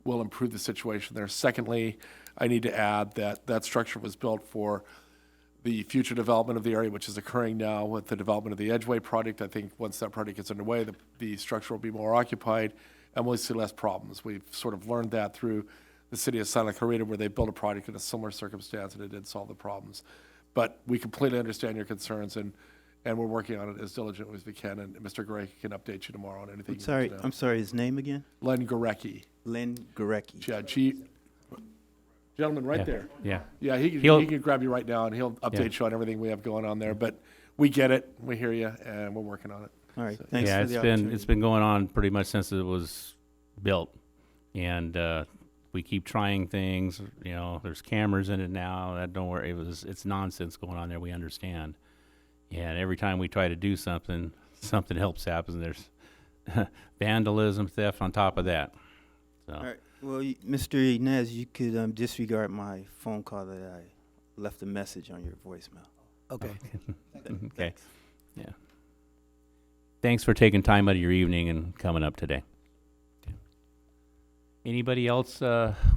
[SPEAKER 11] will improve the situation there. Secondly, I need to add that that structure was built for the future development of the area, which is occurring now with the development of the Edgeway project. I think once that project gets underway, the structure will be more occupied and we'll see less problems. We've sort of learned that through the city of Santa Clarita, where they built a project in a similar circumstance and it did solve the problems. But we completely understand your concerns, and we're working on it as diligently as we can, and Mr. Gorecki can update you tomorrow on anything.
[SPEAKER 13] I'm sorry, his name again?
[SPEAKER 11] Len Gorecki.
[SPEAKER 13] Len Gorecki.
[SPEAKER 11] Yeah, gentleman right there.
[SPEAKER 1] Yeah.
[SPEAKER 11] Yeah, he can grab you right now, and he'll update you on everything we have going on there. But we get it, we hear you, and we're working on it.
[SPEAKER 13] All right,
[SPEAKER 11] So,
[SPEAKER 13] thanks
[SPEAKER 1] Yeah,
[SPEAKER 13] for
[SPEAKER 1] it's
[SPEAKER 13] the
[SPEAKER 1] been
[SPEAKER 13] opportunity.
[SPEAKER 1] been going on pretty much since it was built, and we keep trying things. You know, there's cameras in it now. That don't worry, it's nonsense going on there. We understand, and every time we try to do something, something else happens. There's vandalism, theft on top of that. So.
[SPEAKER 13] All right. Well, Mr. Inez, you could disregard my phone call that I left a message on your voicemail.
[SPEAKER 3] Okay.
[SPEAKER 1] Okay. Yeah. Thanks for taking time out of your evening and coming up today. Okay. Anybody else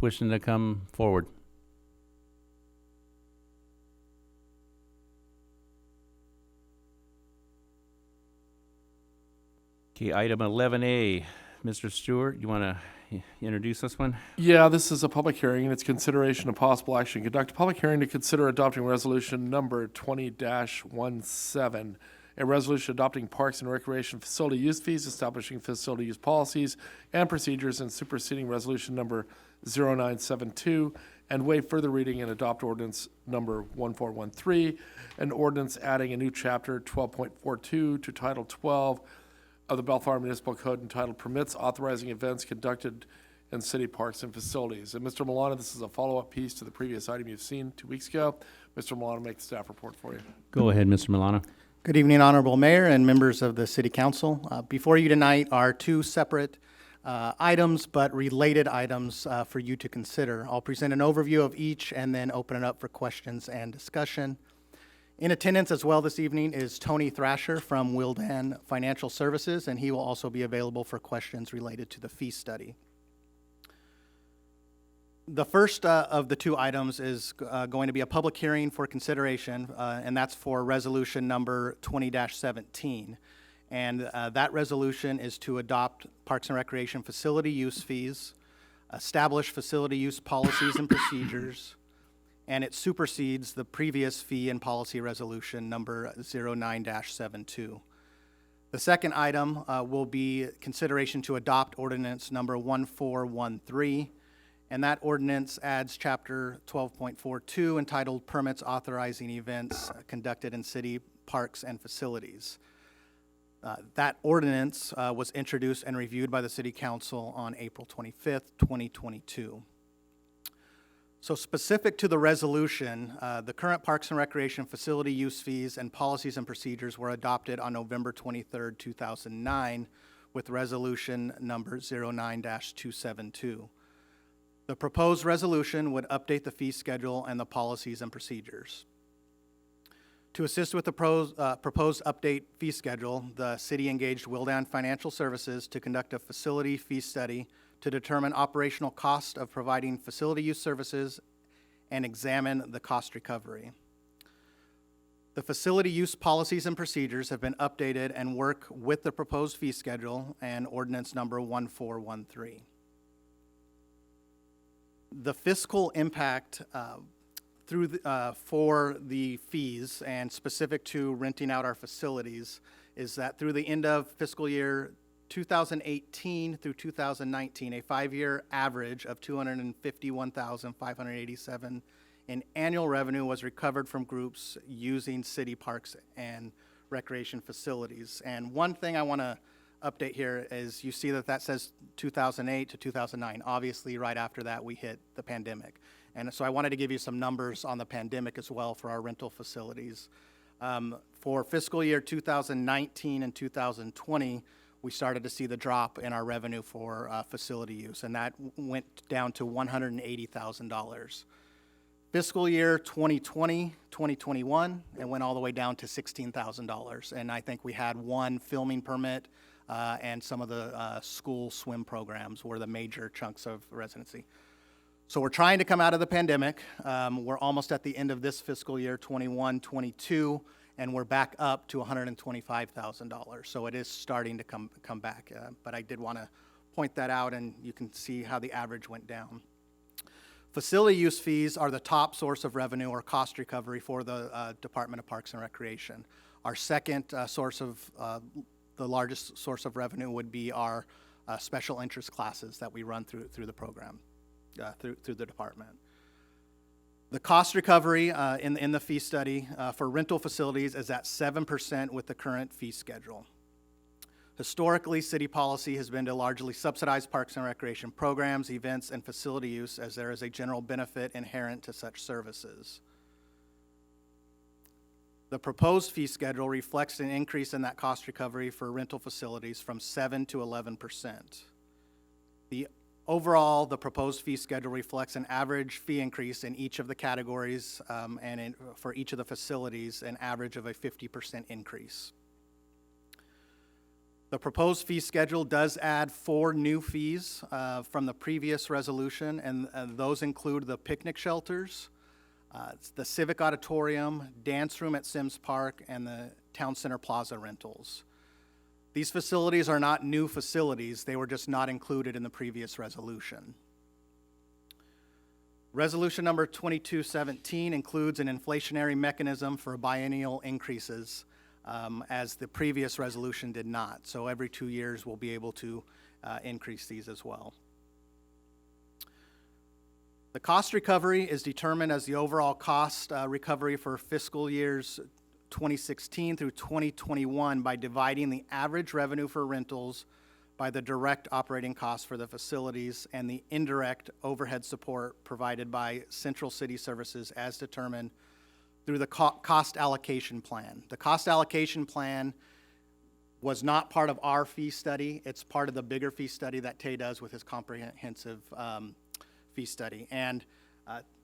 [SPEAKER 1] wishing to come forward? Okay, item 11A. Mr. Stewart, you want to introduce this one?
[SPEAKER 11] Yeah, this is a public hearing, and it's consideration of possible action. Conduct a public hearing to consider adopting resolution number 20-17, a resolution adopting parks and recreation facility use fees, establishing facility use policies and procedures, and superseding resolution number 0972, and waive further reading and adopt ordinance number 1413, an ordinance adding a new chapter 12.42 to Title 12 of the Bellflower Municipal Code entitled Permits Authorizing Events Conducted in City Parks and Facilities. And Mr. Milano, this is a follow-up piece to the previous item you've seen 2 weeks ago. Mr. Milano, make the staff report for you.
[SPEAKER 1] Go ahead, Mr. Milano.
[SPEAKER 14] Good evening, Honorable Mayor and members of the City Council. Before you tonight are two separate items, but related items for you to consider. I'll present an overview of each and then open it up for questions and discussion. In attendance as well this evening is Tony Thrasher from Wildan Financial Services, and he will also be available for questions related to the fee study. First, I would like to discuss the parks and recreation facility use fees. This is a resolution adopting parks and recreation facility use fees, establishing facility use policies and procedures, and waive further reading and adopt ordinance number 1413, an ordinance adding a new chapter 12.42 to Title 12 of the Bellflower Municipal Code entitled Permits Authorizing Events Conducted in City Parks and Facilities. And Mr. Milano, this is a follow-up piece to the previous item you've seen 2 weeks ago. Before you tonight are two separate items, but related items for you to consider. I'll present an overview of each and then open it up for questions and discussion. In attendance as well this evening is Tony Thrasher from Wildan Financial Services, and he will also be available for questions related to the fee study. The first of the two items is going to be a public hearing for consideration, and that's for resolution number 20-17. And that resolution is to adopt Parks and Recreation facility use fees, establish facility use policies and procedures, and it supersedes the previous fee and policy resolution number 09-72. The second item will be consideration to adopt ordinance number 1413, and that ordinance adds chapter 12.42 entitled Permits Authorizing Events Conducted in City Parks and Facilities. That ordinance was introduced and reviewed by the City Council on April 25th, 2022. So specific to the resolution, the current Parks and Recreation facility use fees and policies and procedures were adopted on November 23rd, 2009 with resolution number 09-272. The proposed resolution would update the fee schedule and the policies and procedures. To assist with the proposed update fee schedule, the city engaged Wildan Financial Services to conduct a facility fee study to determine operational cost of providing facility use services and examine the cost recovery. The facility use policies and procedures have been updated and work with the proposed fee schedule and ordinance number 1413. The fiscal impact for the fees and specific to renting out our facilities is that through the end of fiscal year 2018 through 2019, a 5-year average of $251,587 in annual revenue was recovered from groups using city parks and recreation facilities. And one thing I want to update here is you see that says 2008 to 2009. Obviously, right after that, we hit the pandemic. And so I wanted to give you some numbers on the pandemic as well for our rental facilities. For fiscal year 2019 and 2020, we started to see the drop in our revenue for facility use, and that went down to $180,000. Fiscal year 2020, 2021, it went all the way down to $16,000. And I think we had one filming permit and some of the school swim programs were the major chunks of residency. So we're trying to come out of the pandemic. We're almost at the end of this fiscal year, 21, 22, and we're back up to $125,000. So it is starting to come back. But I did want to point that out, and you can see how the average went down. Facility use fees are the top source of revenue or cost recovery for the Department of Parks and Recreation. Our second the largest source of revenue would be our special interest classes that we run through the program, through the department. The cost recovery in the fee study for rental facilities is at 7% with the current fee schedule. Historically, city policy has been to largely subsidize parks and recreation programs, events, and facility use as there is a general benefit inherent to such services. The proposed fee schedule reflects an increase in that cost recovery for rental facilities from 7 to 11%. Overall, the proposed fee schedule reflects an average fee increase in each of the categories and for each of the facilities, an average of a 50% increase. The proposed fee schedule does add 4 new fees from the previous resolution, and those include the picnic shelters, the Civic Auditorium, dance room at Sims Park, and the Town Center Plaza rentals. These facilities are not new facilities. They were just not included in the previous resolution. Resolution number 2217 includes an inflationary mechanism for biennial increases, as the previous resolution did not. So every 2 years, we'll be able to increase these as well. The cost recovery is determined as the overall cost recovery for fiscal years 2016 through 2021 by dividing the average revenue for rentals by the direct operating costs for the facilities and the indirect overhead support provided by Central City Services as determined through the cost allocation plan. The cost allocation plan was not part of our fee study. It's part of the bigger fee study that Tay does with his comprehensive fee study. And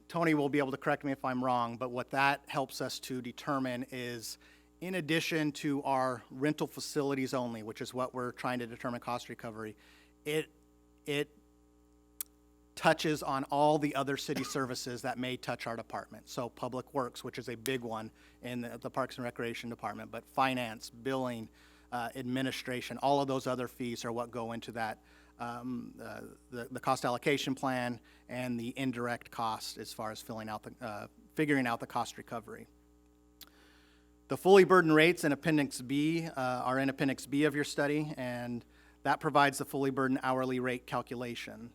[SPEAKER 14] Tony will be able to correct me if I'm wrong, but what that helps us to determine is, in addition to our rental facilities only, which is what we're trying to determine cost recovery, it touches on all the other city services that may touch our department. So Public Works, which is a big one in the Parks and Recreation Department, but finance, billing, administration, all of those other fees are what go into that, the cost allocation plan and the indirect cost as far as figuring out the cost recovery. The fully burdened rates in Appendix B are in Appendix B of your study, and that provides the fully burdened hourly rate calculation.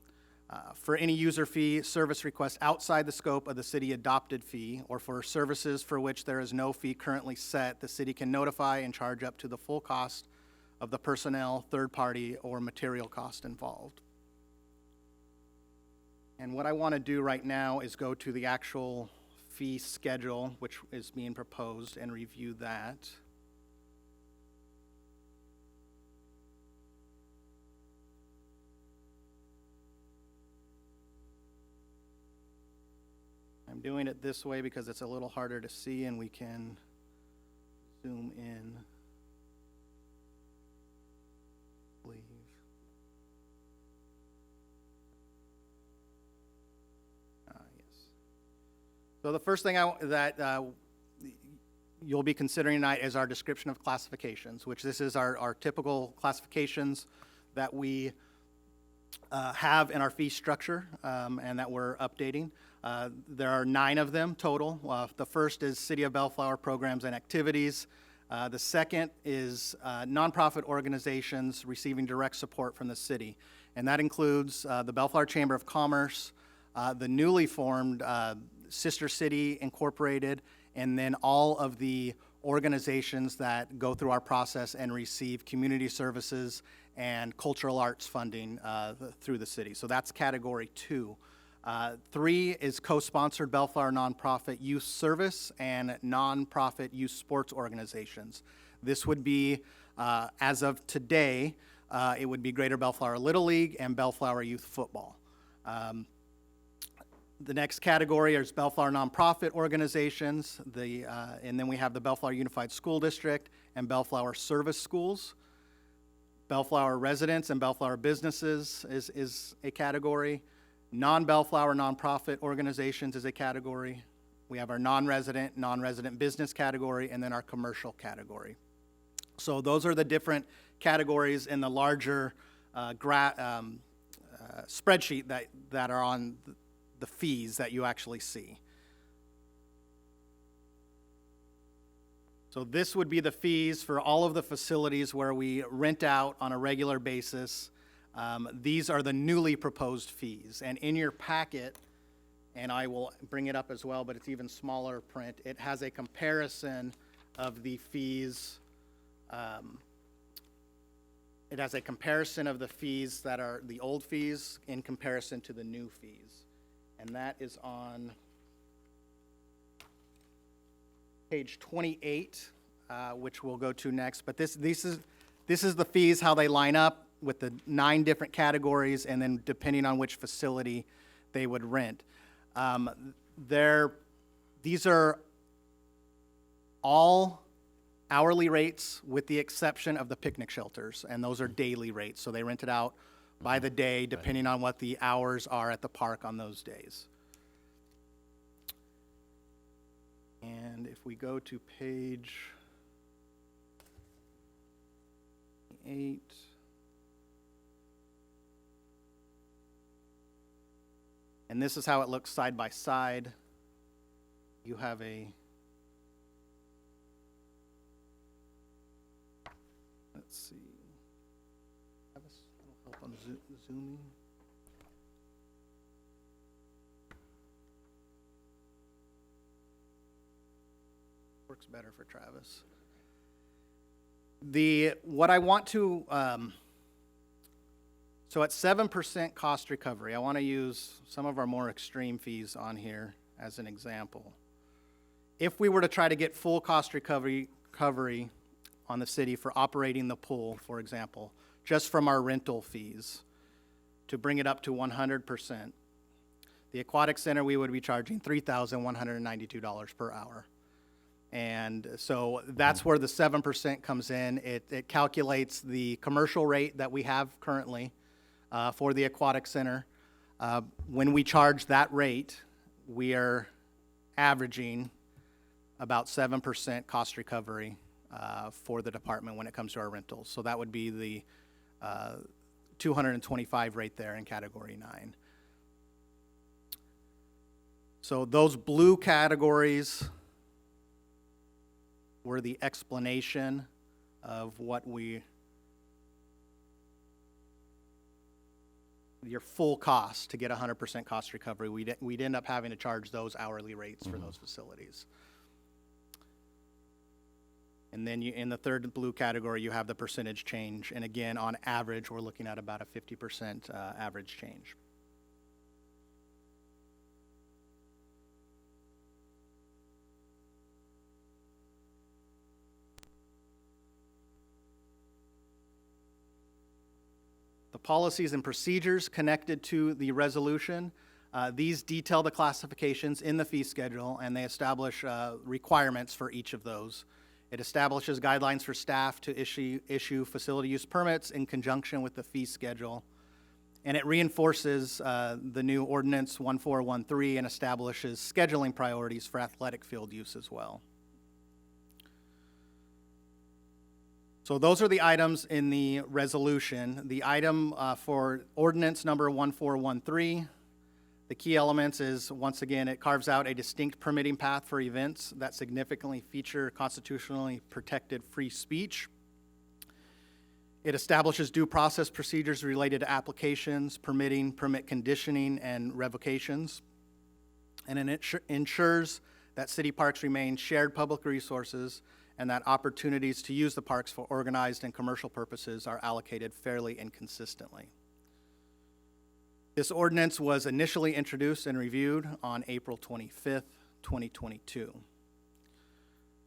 [SPEAKER 14] For any user fee service request outside the scope of the city adopted fee, or for services for which there is no fee currently set, the city can notify and charge up to the full cost of the personnel, third party, or material cost involved. And what I want to do right now is go to the actual fee schedule, which is being proposed, and review that. I'm doing it this way because it's a little harder to see and we can zoom in. Leave. Yes. So the first thing that you'll be considering tonight is our description of classifications, which this is our typical classifications that we have in our fee structure and that we're updating. There are 9 of them total. The first is City of Bellflower programs and activities. The second is nonprofit organizations receiving direct support from the city. And that includes the Bellflower Chamber of Commerce, the newly formed Sister City Incorporated, and then all of the organizations that go through our process and receive community services and cultural arts funding through the city. So that's category 2. 3 is co-sponsored Bellflower Non-Profit Youth Service and non-profit youth sports organizations. This would be, as of today, it would be Greater Bellflower Little League and Bellflower Youth Football. The next category is Bellflower Nonprofit organizations, and then we have the Bellflower Unified School District and Bellflower Service Schools. Bellflower residents and Bellflower businesses is a category. Non-Bellflower nonprofit organizations is a category. We have our non-resident business category, and then our commercial category. So those are the different categories in the larger spreadsheet that are on the fees that you actually see. So this would be the fees for all of the facilities where we rent out on a regular basis. These are the newly proposed fees. And in your packet, and I will bring it up as well, but it's even smaller print, it has a comparison of the fees. It has a comparison of the fees that are the old fees in comparison to the new fees. And that is on page 28, which we'll go to next. But this is the fees, how they line up with the 9 different categories, and then depending on which facility they would rent. These are all hourly rates with the exception of the picnic shelters, and those are daily rates. So they rent it out by the day depending on what the hours are at the park on those days. And if we go to page 8, and this is how it looks side by side. You have let's see. That'll help on zooming. Works better for Travis. What I want to, so at 7% cost recovery, I want to use some of our more extreme fees on here as an example. If we were to try to get full cost recovery on the city for operating the pool, for example, just from our rental fees, to bring it up to 100%, the aquatic center, we would be charging $3,192 per hour. And so that's where the 7% comes in. It calculates the commercial rate that we have currently for the aquatic center. When we charge that rate, we are averaging about 7% cost recovery for the department when it comes to our rentals. So that would be the 225 right there in Category 9. So those blue categories were the explanation of what your full cost to get 100% cost recovery. We'd end up having to charge those hourly rates for those facilities. And then in the third blue category, you have the percentage change. And again, on average, we're looking at about a 50% average change. The policies and procedures connected to the resolution, these detail the classifications in the fee schedule, and they establish requirements for each of those. It establishes guidelines for staff to issue facility use permits in conjunction with the fee schedule. And it reinforces the new ordinance 1413 and establishes scheduling priorities for athletic field use as well. So those are the items in the resolution. The item for ordinance number 1413, the key elements is, once again, it carves out a distinct permitting path for events that significantly feature constitutionally protected free speech. It establishes due process procedures related to applications, permitting, permit conditioning, and revocations. And it ensures that city parks remain shared public resources and that opportunities to use the parks for organized and commercial purposes are allocated fairly and consistently. This ordinance was initially introduced and reviewed on April 25th, 2022.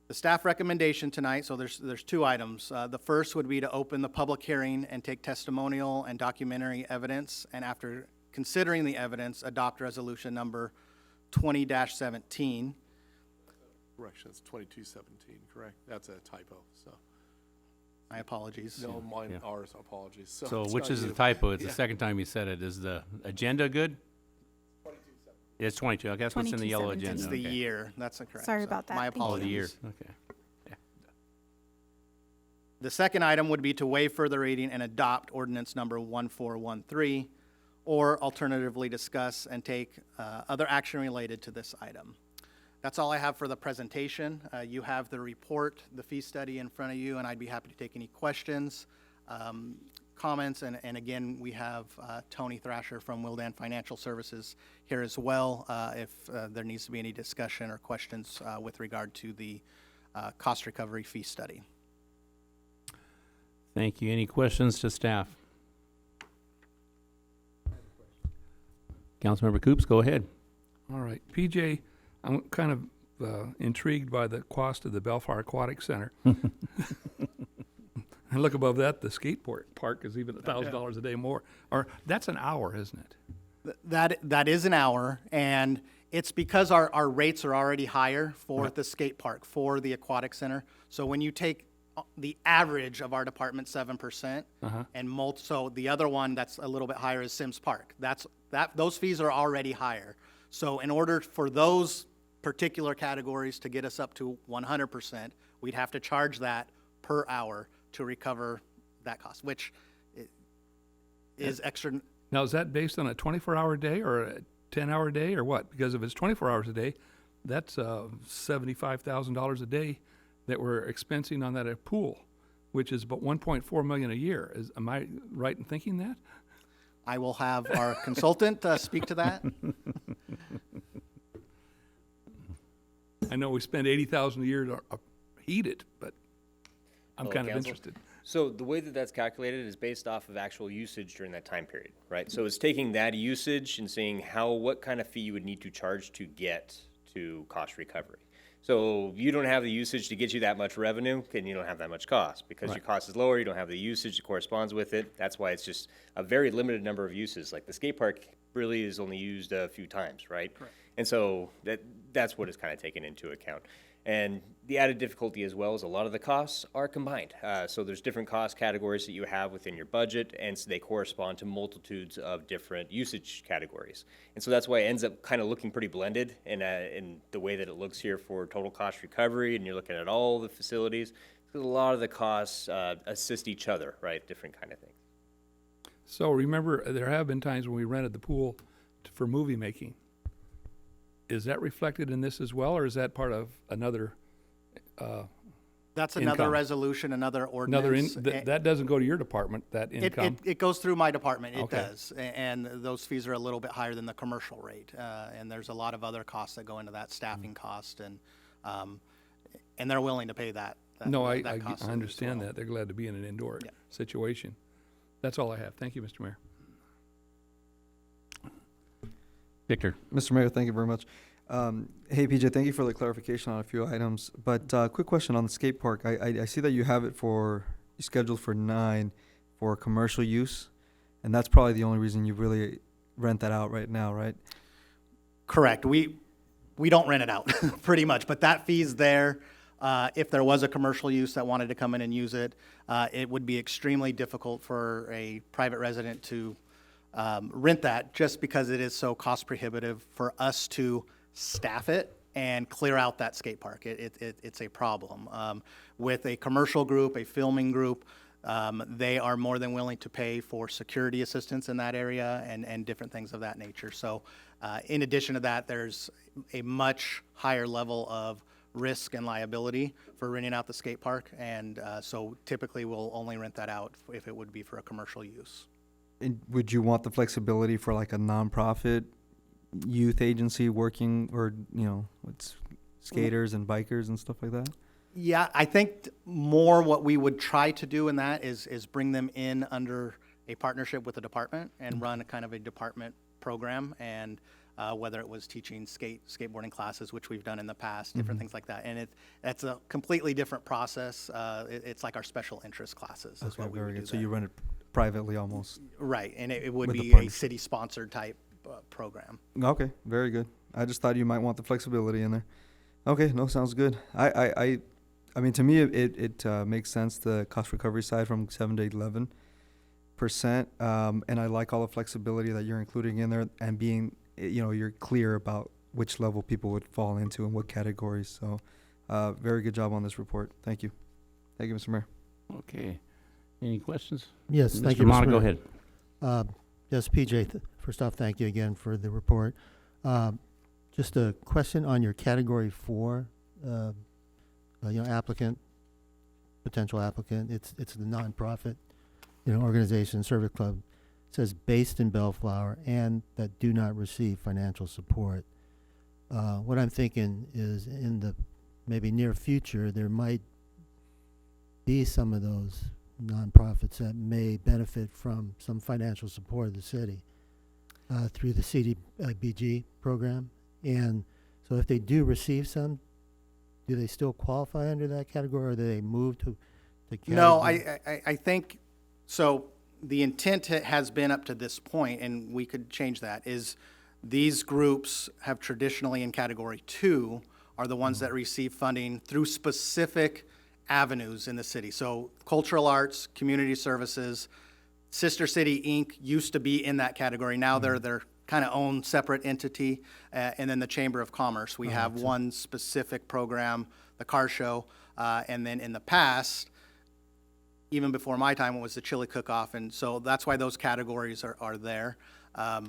[SPEAKER 14] The staff recommendation tonight, so there's two items. The first would be to open the public hearing and take testimonial and documentary evidence, and after considering the evidence, adopt resolution number 20-17.
[SPEAKER 11] Correction, it's 2217, correct? That's a typo, so.
[SPEAKER 14] My apologies.
[SPEAKER 11] No, mine,
[SPEAKER 1] Yeah.
[SPEAKER 11] ours, apologies.
[SPEAKER 1] So
[SPEAKER 11] it's
[SPEAKER 1] which
[SPEAKER 11] not
[SPEAKER 1] is the
[SPEAKER 11] you.
[SPEAKER 1] typo? It's
[SPEAKER 11] Yeah.
[SPEAKER 1] the second time you said it. Is the agenda good? 2217. It's 22. Okay, that's what's in the yellow
[SPEAKER 2] 2217.
[SPEAKER 1] agenda.
[SPEAKER 14] It's the
[SPEAKER 1] okay.
[SPEAKER 14] year, that's correct.
[SPEAKER 2] Sorry
[SPEAKER 14] So,
[SPEAKER 2] about that.
[SPEAKER 14] My
[SPEAKER 2] Thank you.
[SPEAKER 1] Oh,
[SPEAKER 14] apologies.
[SPEAKER 1] the year. Okay.
[SPEAKER 14] The second item would be to waive further reading and adopt ordinance number 1413, or alternatively discuss and take other action related to this item. That's all I have for the presentation. You have the report, the fee study in front of you, and I'd be happy to take any questions, comments, and again, we have Tony Thrasher from Wildan Financial Services here as well, if there needs to be any discussion or questions with regard to the cost recovery fee study.
[SPEAKER 1] Thank you. Any questions to staff? Councilmember Coops, go ahead.
[SPEAKER 7] All right, PJ, I'm kind of intrigued by the cost of the Bellflower Aquatic Center. And look above that, the park is even $1,000 a day more. Or that's an hour, isn't it?
[SPEAKER 14] That is an hour, and it's because our rates are already higher for the skate park, for the aquatic center. So when you take the average of our department, 7%, and so the other one that's a little bit higher is Sims Park. Those fees are already higher. So in order for those particular categories to get us up to 100%, we'd have to charge that per hour to recover that cost, which is extra.
[SPEAKER 7] Now, is that based on a 24-hour day or a 10-hour day or what? Because if it's 24 hours a day, that's $75,000 a day that we're expensing on that pool, which is about $1.4 million a year. Am I right in thinking that?
[SPEAKER 14] I will have our consultant speak to that.
[SPEAKER 7] I know we spend $80,000 a year to heat it, but I'm
[SPEAKER 15] Hello,
[SPEAKER 7] kind of
[SPEAKER 15] Council.
[SPEAKER 7] interested.
[SPEAKER 15] So the way that that's calculated is based off of actual usage during that time period, right? So it's taking that usage and seeing what kind of fee you would need to charge to get to cost recovery. So you don't have the usage to get you that much revenue, and you don't have that much cost. Because your cost is lower, you don't have the usage that corresponds with it. That's why it's just a very limited number of uses. Like the skate park really is only used a few times, right? Correct. And so that's what is kind of taken into account. And the added difficulty as well is a lot of the costs are combined. So there's different cost categories that you have within your budget, and so they correspond to multitudes of different usage categories. And so that's why it ends up kind of looking pretty blended in the way that it looks here for total cost recovery, and you're looking at all the facilities. Because a lot of the costs assist each other, right? Different kind of things.
[SPEAKER 7] So remember, there have been times when we rented the pool for movie making. Is that reflected in this as well, or is that part of another
[SPEAKER 14] That's another
[SPEAKER 7] income?
[SPEAKER 14] resolution, another ordinance.
[SPEAKER 7] That doesn't go to your department, that income?
[SPEAKER 14] It goes through my department, it
[SPEAKER 7] Okay.
[SPEAKER 14] does. And those fees are a little bit higher than the commercial rate. And there's a lot of other costs that go into that, staffing cost, and they're willing to pay that.
[SPEAKER 7] No, I
[SPEAKER 14] cost as
[SPEAKER 7] understand
[SPEAKER 14] well.
[SPEAKER 7] that. They're glad to be in an indoor
[SPEAKER 14] Yeah.
[SPEAKER 7] situation. That's all I have. Thank you, Mr. Mayor.
[SPEAKER 1] Victor?
[SPEAKER 6] Mr. Mayor, thank you very much. Hey, PJ, thank you for the clarification on a few items. But quick question on the skate park. I see that you have it scheduled for 9 for commercial use, and that's probably the only reason you really rent that out right now, right?
[SPEAKER 14] Correct. We don't rent it out, pretty much, but that fee's there. If there was a commercial use that wanted to come in and use it, it would be extremely difficult for a private resident to rent that, just because it is so cost prohibitive for us to staff it and clear out that skate park. It's a problem. With a commercial group, a filming group, they are more than willing to pay for security assistance in that area and different things of that nature. So in addition to that, there's a much higher level of risk and liability for renting out the skate park. And so typically we'll only rent that out if it would be for a commercial use.
[SPEAKER 6] And would you want the flexibility for like a nonprofit youth agency working, or, with skaters and bikers and stuff like that?
[SPEAKER 14] Yeah, I think more what we would try to do in that is bring them in under a partnership with a department and run a kind of a department program, and whether it was teaching skateboarding classes, which we've done in the past, different things like that. And that's a completely different process. It's like our special interest classes is what we would do.
[SPEAKER 6] So you run it privately almost?
[SPEAKER 14] Right, and it would
[SPEAKER 6] With the
[SPEAKER 14] be a
[SPEAKER 6] partnership.
[SPEAKER 14] city-sponsored type program.
[SPEAKER 6] Okay, very good. I just thought you might want the flexibility in there. Okay, no, sounds good. I mean, to me, it makes sense, the cost recovery side from 7 to 11%. And I like all the flexibility that you're including in there, and being, you're clear about which level people would fall into and what categories. So, very good job on this report. Thank you. Thank you, Mr. Mayor.
[SPEAKER 1] Okay. Any questions?
[SPEAKER 16] Yes, thank you,
[SPEAKER 1] Mr. Mata,
[SPEAKER 16] Mr.
[SPEAKER 1] go
[SPEAKER 16] Mayor.
[SPEAKER 1] ahead.
[SPEAKER 16] Yes, PJ, first off, thank you again for the report. Just a question on your category 4, applicant, potential applicant. It's the nonprofit, organization, service club. It says based in Bellflower and that do not receive financial support. What I'm thinking is in the maybe near future, there might be some of those nonprofits that may benefit from some financial support of the city through the CDBG program. And so if they do receive some, do they still qualify under that category, or do they move to the category?
[SPEAKER 14] No, I think, so the intent has been up to this point, and we could change that, is these groups have traditionally in category 2 are the ones that receive funding through specific avenues in the city. So cultural arts, community services, Sister City Inc. used to be in that category. Now they're their kind of own separate entity. And then the Chamber of Commerce. We have one specific program, the car show. And then in the past, even before my time, it was the chili cook-off. And so that's why those categories are there. A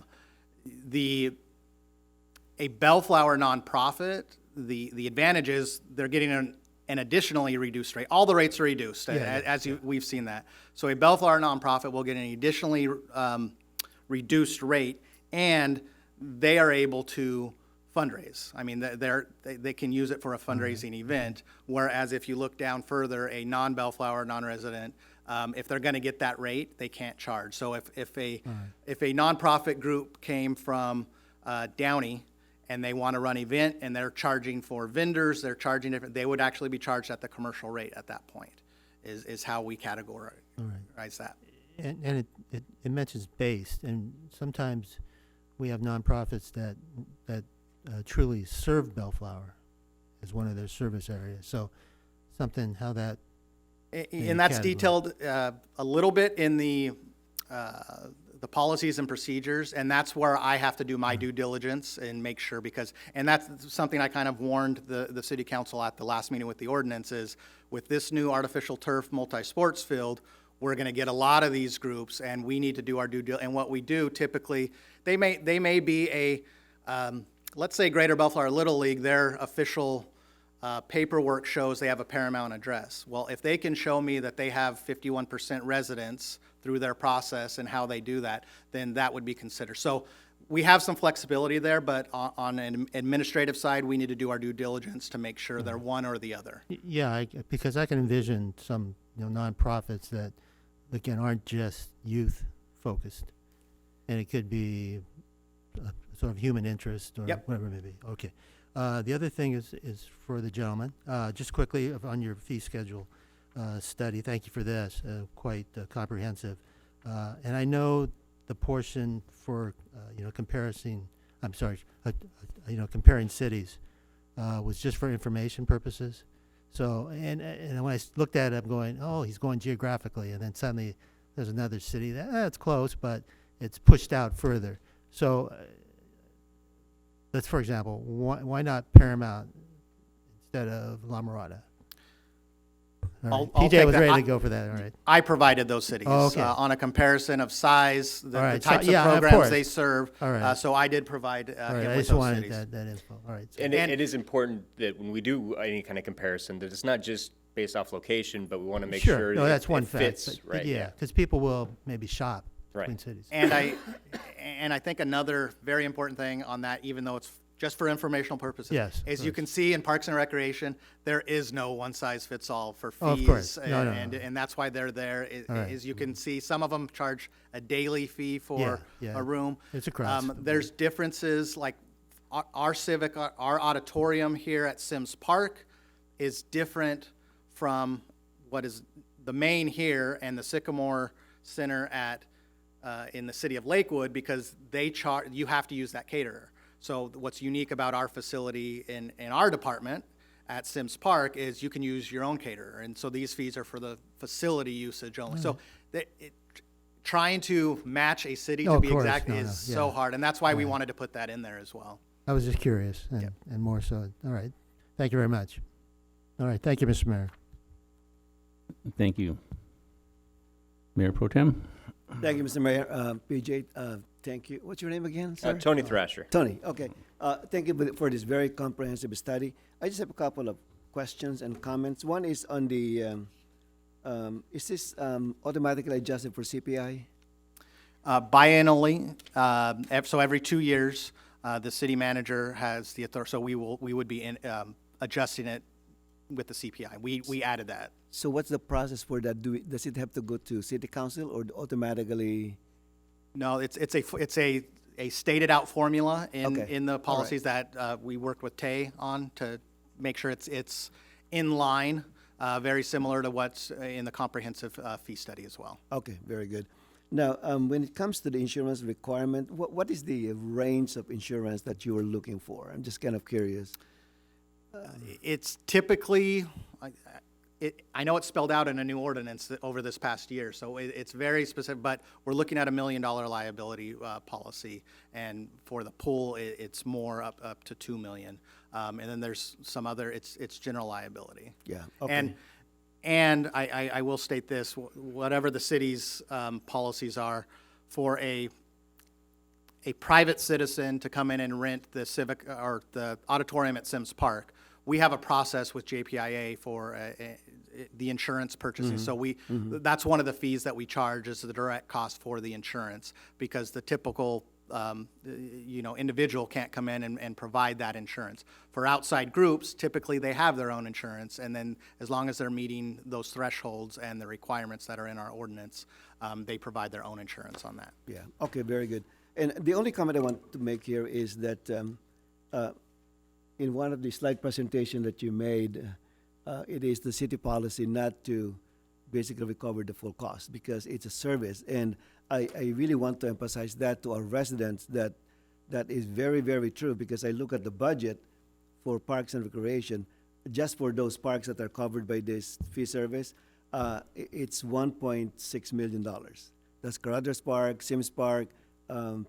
[SPEAKER 14] Bellflower nonprofit, the advantage is they're getting an additionally reduced rate. All the rates are reduced, we've seen that. So a Bellflower nonprofit will get an additionally reduced rate, and they are able to fundraise. I mean, they can use it for a fundraising event, whereas if you look down further, a non-Bellflower, non-resident, if they're gonna get that rate, they can't charge. So if a nonprofit group came from Downey, and they want to run event, and they're charging for vendors, they're charging different, they would actually be charged at the commercial rate at that point, is how we categorize that.
[SPEAKER 16] And it mentions based, and sometimes we have nonprofits that truly serve Bellflower, as one of their service areas. So something how that
[SPEAKER 14] And that's
[SPEAKER 16] category.
[SPEAKER 14] detailed a little bit in the policies and procedures, and that's where I have to do my due diligence and make sure, because, and that's something I kind of warned the city council at the last meeting with the ordinance is, with this new artificial turf multi-sports field, we're gonna get a lot of these groups, and we need to do our due diligence. And what we do typically, they may be a, let's say Greater Bellflower Little League, their official paperwork shows they have a Paramount address. Well, if they can show me that they have 51% residents through their process and how they do that, then that would be considered. So we have some flexibility there, but on an administrative side, we need to do our due diligence to make sure they're one or the other.
[SPEAKER 16] Yeah, because I can envision some nonprofits that, again, aren't just youth focused, and it could be sort of human interest or
[SPEAKER 14] Yep.
[SPEAKER 16] whatever it may be. Okay. The other thing is for the gentleman, just quickly on your fee schedule study. Thank you for this, quite comprehensive. And I know the portion for comparison. I'm sorry, comparing cities was just for information purposes. So and when I looked at it, I'm going, oh, he's going geographically, and then suddenly there's another city that's close, but it's pushed out further. So. Let's, for example, why not Paramount instead of La Mirada? All right.
[SPEAKER 14] I'll
[SPEAKER 16] TJ
[SPEAKER 14] take
[SPEAKER 16] was
[SPEAKER 14] that.
[SPEAKER 16] ready to go for that. All right.
[SPEAKER 14] I provided those cities
[SPEAKER 16] Oh, okay.
[SPEAKER 14] on a comparison of size, the
[SPEAKER 16] All right.
[SPEAKER 14] types
[SPEAKER 16] So, yeah,
[SPEAKER 14] of
[SPEAKER 16] of
[SPEAKER 14] programs
[SPEAKER 16] course.
[SPEAKER 14] they serve.
[SPEAKER 16] All right.
[SPEAKER 14] So I did provide
[SPEAKER 16] All right.
[SPEAKER 14] him
[SPEAKER 16] I
[SPEAKER 14] with
[SPEAKER 16] just
[SPEAKER 14] those
[SPEAKER 16] wanted
[SPEAKER 14] cities.
[SPEAKER 16] that info. All right. So,
[SPEAKER 15] And it is important that when we do any kind of comparison, that it's not just based off location, but we want to make sure
[SPEAKER 16] no,
[SPEAKER 15] that
[SPEAKER 16] that's one
[SPEAKER 15] it
[SPEAKER 16] fact.
[SPEAKER 15] fits,
[SPEAKER 16] But
[SPEAKER 15] right?
[SPEAKER 16] yeah, because people will maybe shop
[SPEAKER 15] Right.
[SPEAKER 16] between cities.
[SPEAKER 14] And I think another very important thing on that, even though it's just for informational purposes,
[SPEAKER 16] Yes, of
[SPEAKER 14] is you
[SPEAKER 16] course.
[SPEAKER 14] can see in Parks and Recreation, there is no one size fits all for fees.
[SPEAKER 16] Oh, of course. No, no,
[SPEAKER 14] and,
[SPEAKER 16] no.
[SPEAKER 14] and that's why they're there.
[SPEAKER 16] All right.
[SPEAKER 14] Is you can see some of them charge a daily fee for
[SPEAKER 16] Yeah.
[SPEAKER 14] a room.
[SPEAKER 16] It's across the
[SPEAKER 14] There's differences, like our auditorium here at Sims Park is different from what is the main here and the Sycamore Center in the city of Lakewood, because you have to use that caterer. So what's unique about our facility in our department at Sims Park is you can use your own caterer. And so these fees are for the facility usage only. So trying to match a city
[SPEAKER 16] No,
[SPEAKER 14] to
[SPEAKER 16] of
[SPEAKER 14] be
[SPEAKER 16] course.
[SPEAKER 14] exact
[SPEAKER 16] No,
[SPEAKER 14] is
[SPEAKER 16] no.
[SPEAKER 14] so
[SPEAKER 16] Yeah.
[SPEAKER 14] hard. And that's why we
[SPEAKER 16] Yeah.
[SPEAKER 14] wanted to put that in there as well.
[SPEAKER 16] I was just curious, and more so. All right. Thank you very much. All right. Thank you, Mr. Mayor.
[SPEAKER 1] Thank you. Mayor Pro Tem?
[SPEAKER 3] Thank you, Mr. Mayor. PJ, thank you. What's your name again, sir?
[SPEAKER 15] Tony Thrasher.
[SPEAKER 3] Tony, okay. Thank you for this very comprehensive study. I just have a couple of questions and comments. One is on the, is this automatically adjusted for CPI?
[SPEAKER 14] Biannually, so every 2 years, the city manager has the authority, so we would be adjusting it with the CPI. We added that.
[SPEAKER 3] So what's the process for that? Does it have to go to city council or automatically?
[SPEAKER 14] No, it's a stated out formula
[SPEAKER 3] Okay.
[SPEAKER 14] in the policies that we worked with Tay on to make sure it's in line, very similar to what's in the comprehensive fee study as well.
[SPEAKER 3] Okay, very good. Now, when it comes to the insurance requirement, what is the range of insurance that you are looking for? I'm just kind of curious.
[SPEAKER 14] It's typically, I know it's spelled out in a new ordinance over this past year, so it's very specific, but we're looking at $1 million liability policy, and for the pool, it's more up to $2 million. And then there's some other, it's general liability.
[SPEAKER 3] Yeah, okay.
[SPEAKER 14] And I will state this, whatever the city's policies are, for a private citizen to come in and rent the civic, or the auditorium at Sims Park, we have a process with JPIA for the insurance purchasing. So that's one of the fees that we charge, is the direct cost for the insurance, because the typical individual can't come in and provide that insurance. For outside groups, typically they have their own insurance, and then as long as they're meeting those thresholds and the requirements that are in our ordinance, they provide their own insurance on that.
[SPEAKER 3] Yeah, okay, very good. And the only comment I want to make here is that in one of the slide presentation that you made, it is the city policy not to basically recover the full cost because it's a service. And I really want to emphasize that to our residents, that is very, very true, because I look at the budget for Parks and Recreation, just for those parks that are covered by this fee service, it's $1.6 million. That's Carruthers Park, Sims Park,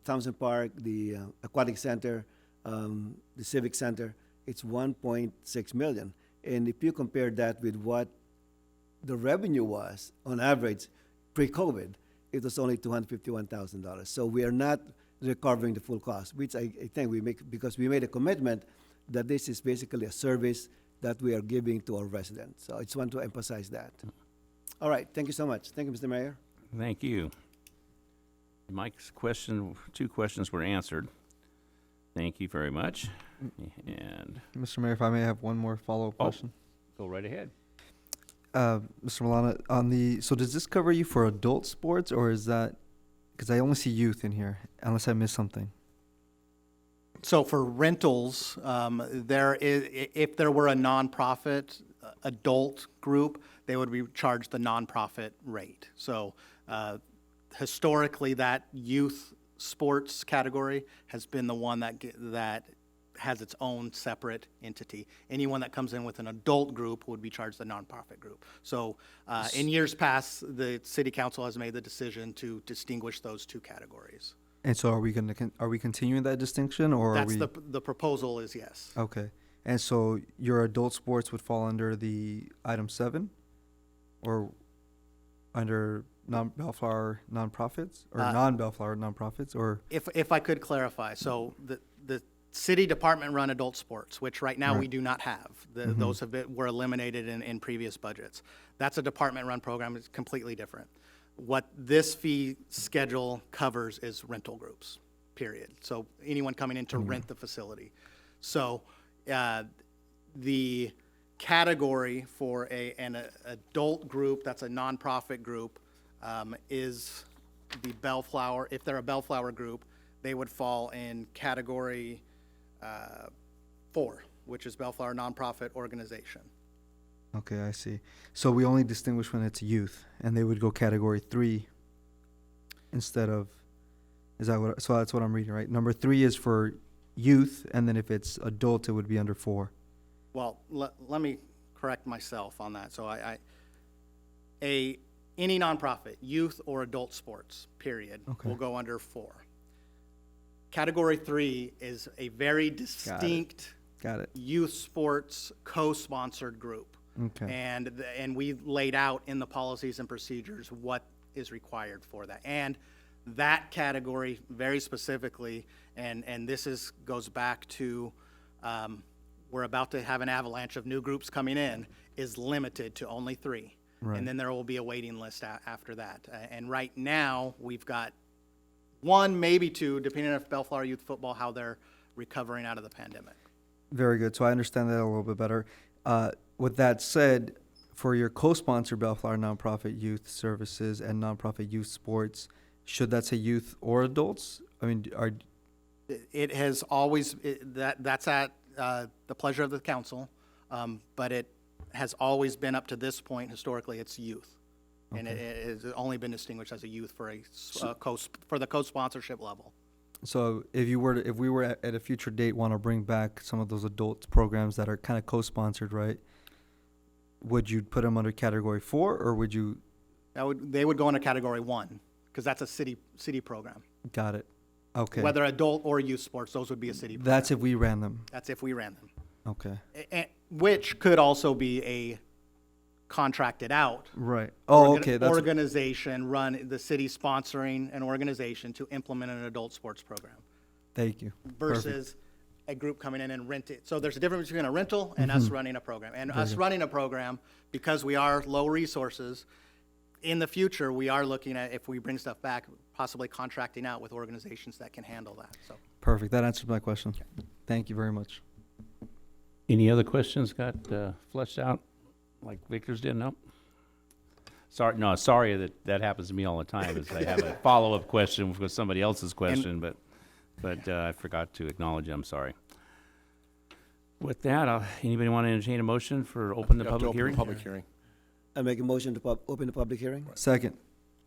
[SPEAKER 3] Townsend Park, the Aquatic Center, the Civic Center. It's $1.6 million. And if you compare that with what the revenue was on average pre-COVID, it was only $251,000. So we are not recovering the full cost, which I think we make because we made a commitment that this is basically a service that we are giving to our residents. So I just want to emphasize that. All right, thank you so much. Thank you, Mr. Mayor.
[SPEAKER 1] Thank you. Mike's question, 2 questions were answered. Thank you very much. And
[SPEAKER 6] Mr. Mayor, if I may have one more follow-up question.
[SPEAKER 1] go right ahead.
[SPEAKER 6] Mr. Milana, so does this cover you for adult sports, or is that, because I only see youth in here, unless I missed something?
[SPEAKER 14] So for rentals, if there were a nonprofit adult group, they would be charged the nonprofit rate. So historically, that youth sports category has been the one that has its own separate entity. Anyone that comes in with an adult group would be charged the nonprofit group. So in years past, the city council has made the decision to distinguish those 2 categories.
[SPEAKER 6] And so are we continuing that distinction, or
[SPEAKER 14] That's
[SPEAKER 6] are we?
[SPEAKER 14] the proposal is yes.
[SPEAKER 6] Okay. And so your adult sports would fall under the item 7, or under non-Bellflower nonprofits, or non-Bellflower nonprofits, or?
[SPEAKER 14] If I could clarify, so the city department run adult sports, which right now
[SPEAKER 6] Right.
[SPEAKER 14] we do not have. Those were eliminated in previous budgets. That's a department run program. It's completely different. What this fee schedule covers is rental groups, period. So anyone coming in to rent the facility. So the category for an adult group that's a nonprofit group is the Bellflower. If they're a Bellflower group, they would fall in category 4, which is Bellflower Non-Profit Organization.
[SPEAKER 6] Okay, I see. So we only distinguish when it's youth, and they would go category 3 instead of, is that what, so that's what I'm reading, right? Number 3 is for youth, and then if it's adult, it would be under 4.
[SPEAKER 14] Well, let me correct myself on that. So any nonprofit, youth or adult sports, period,
[SPEAKER 6] Okay.
[SPEAKER 14] will go under 4. Category 3 is a very distinct
[SPEAKER 6] Got it.
[SPEAKER 14] youth sports co-sponsored group.
[SPEAKER 6] Okay.
[SPEAKER 14] And we laid out in the policies and procedures what is required for that. And that category very specifically, and this goes back to, we're about to have an avalanche of new groups coming in, is limited to only 3.
[SPEAKER 6] Right.
[SPEAKER 14] And then there will be a waiting list after that. And right now, we've got 1, maybe 2, depending on if Bellflower Youth Football, how they're recovering out of the pandemic.
[SPEAKER 6] Very good. So I understand that a little bit better. With that said, for your co-sponsor Bellflower Nonprofit Youth Services and Nonprofit Youth Sports, should that say youth or adults? I mean,
[SPEAKER 14] It has always, that's at the pleasure of the council, but it has always been up to this point, historically, it's youth. Okay. And it has only been distinguished as a youth for for the co-sponsorship level.
[SPEAKER 6] So if we were at a future date want to bring back some of those adult programs that are kind of co-sponsored, right? Would you put them under category 4, or would you?
[SPEAKER 14] They would go into category 1, because that's a city program.
[SPEAKER 6] Got it. Okay.
[SPEAKER 14] Whether adult or youth sports, those would be a city program.
[SPEAKER 6] That's if we ran them.
[SPEAKER 14] That's if we ran them.
[SPEAKER 6] Okay.
[SPEAKER 14] Which could also be a contracted out.
[SPEAKER 6] Right. Oh, okay. That's
[SPEAKER 14] organization run, the city sponsoring an organization to implement an adult sports program.
[SPEAKER 6] Thank you.
[SPEAKER 14] Versus a group coming in and rent it. So there's a difference between a rental and us running a program. And us running a program, because we are low resources, in the future, we are looking at, if we bring stuff back, possibly contracting out with organizations that can handle that. So
[SPEAKER 6] Perfect. That answers my question. Okay. Thank you very much.
[SPEAKER 1] Any other questions got fleshed out like Victor's did? No? Sorry that happens to me all the time, is I have a follow-up question with somebody else's question, but I forgot to acknowledge it. I'm sorry. With that, anybody want to entertain a motion for open the public hearing?
[SPEAKER 11] Public hearing.
[SPEAKER 3] I make a motion to open the public hearing.
[SPEAKER 6] Second.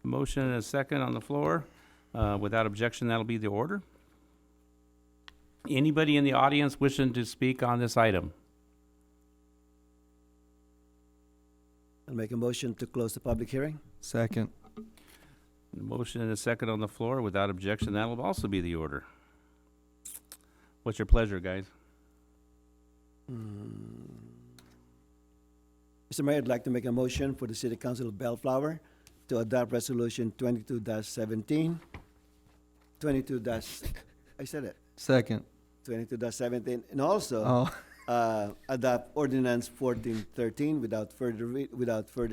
[SPEAKER 1] Motion and a second on the floor. Without objection, that'll be the order. Anybody in the audience wishing to speak on this item?
[SPEAKER 3] I'll make a motion to close the public hearing.
[SPEAKER 6] Second.
[SPEAKER 1] A motion and a second on the floor. Without objection, that will also be the order. What's your pleasure, guys?
[SPEAKER 3] Mr. Mayor, I'd like to make a motion for the City Council of Bellflower to adopt Resolution 22-17, 22 I said it,
[SPEAKER 6] Second.
[SPEAKER 3] 22-17, and also adopt Ordinance 1413 without further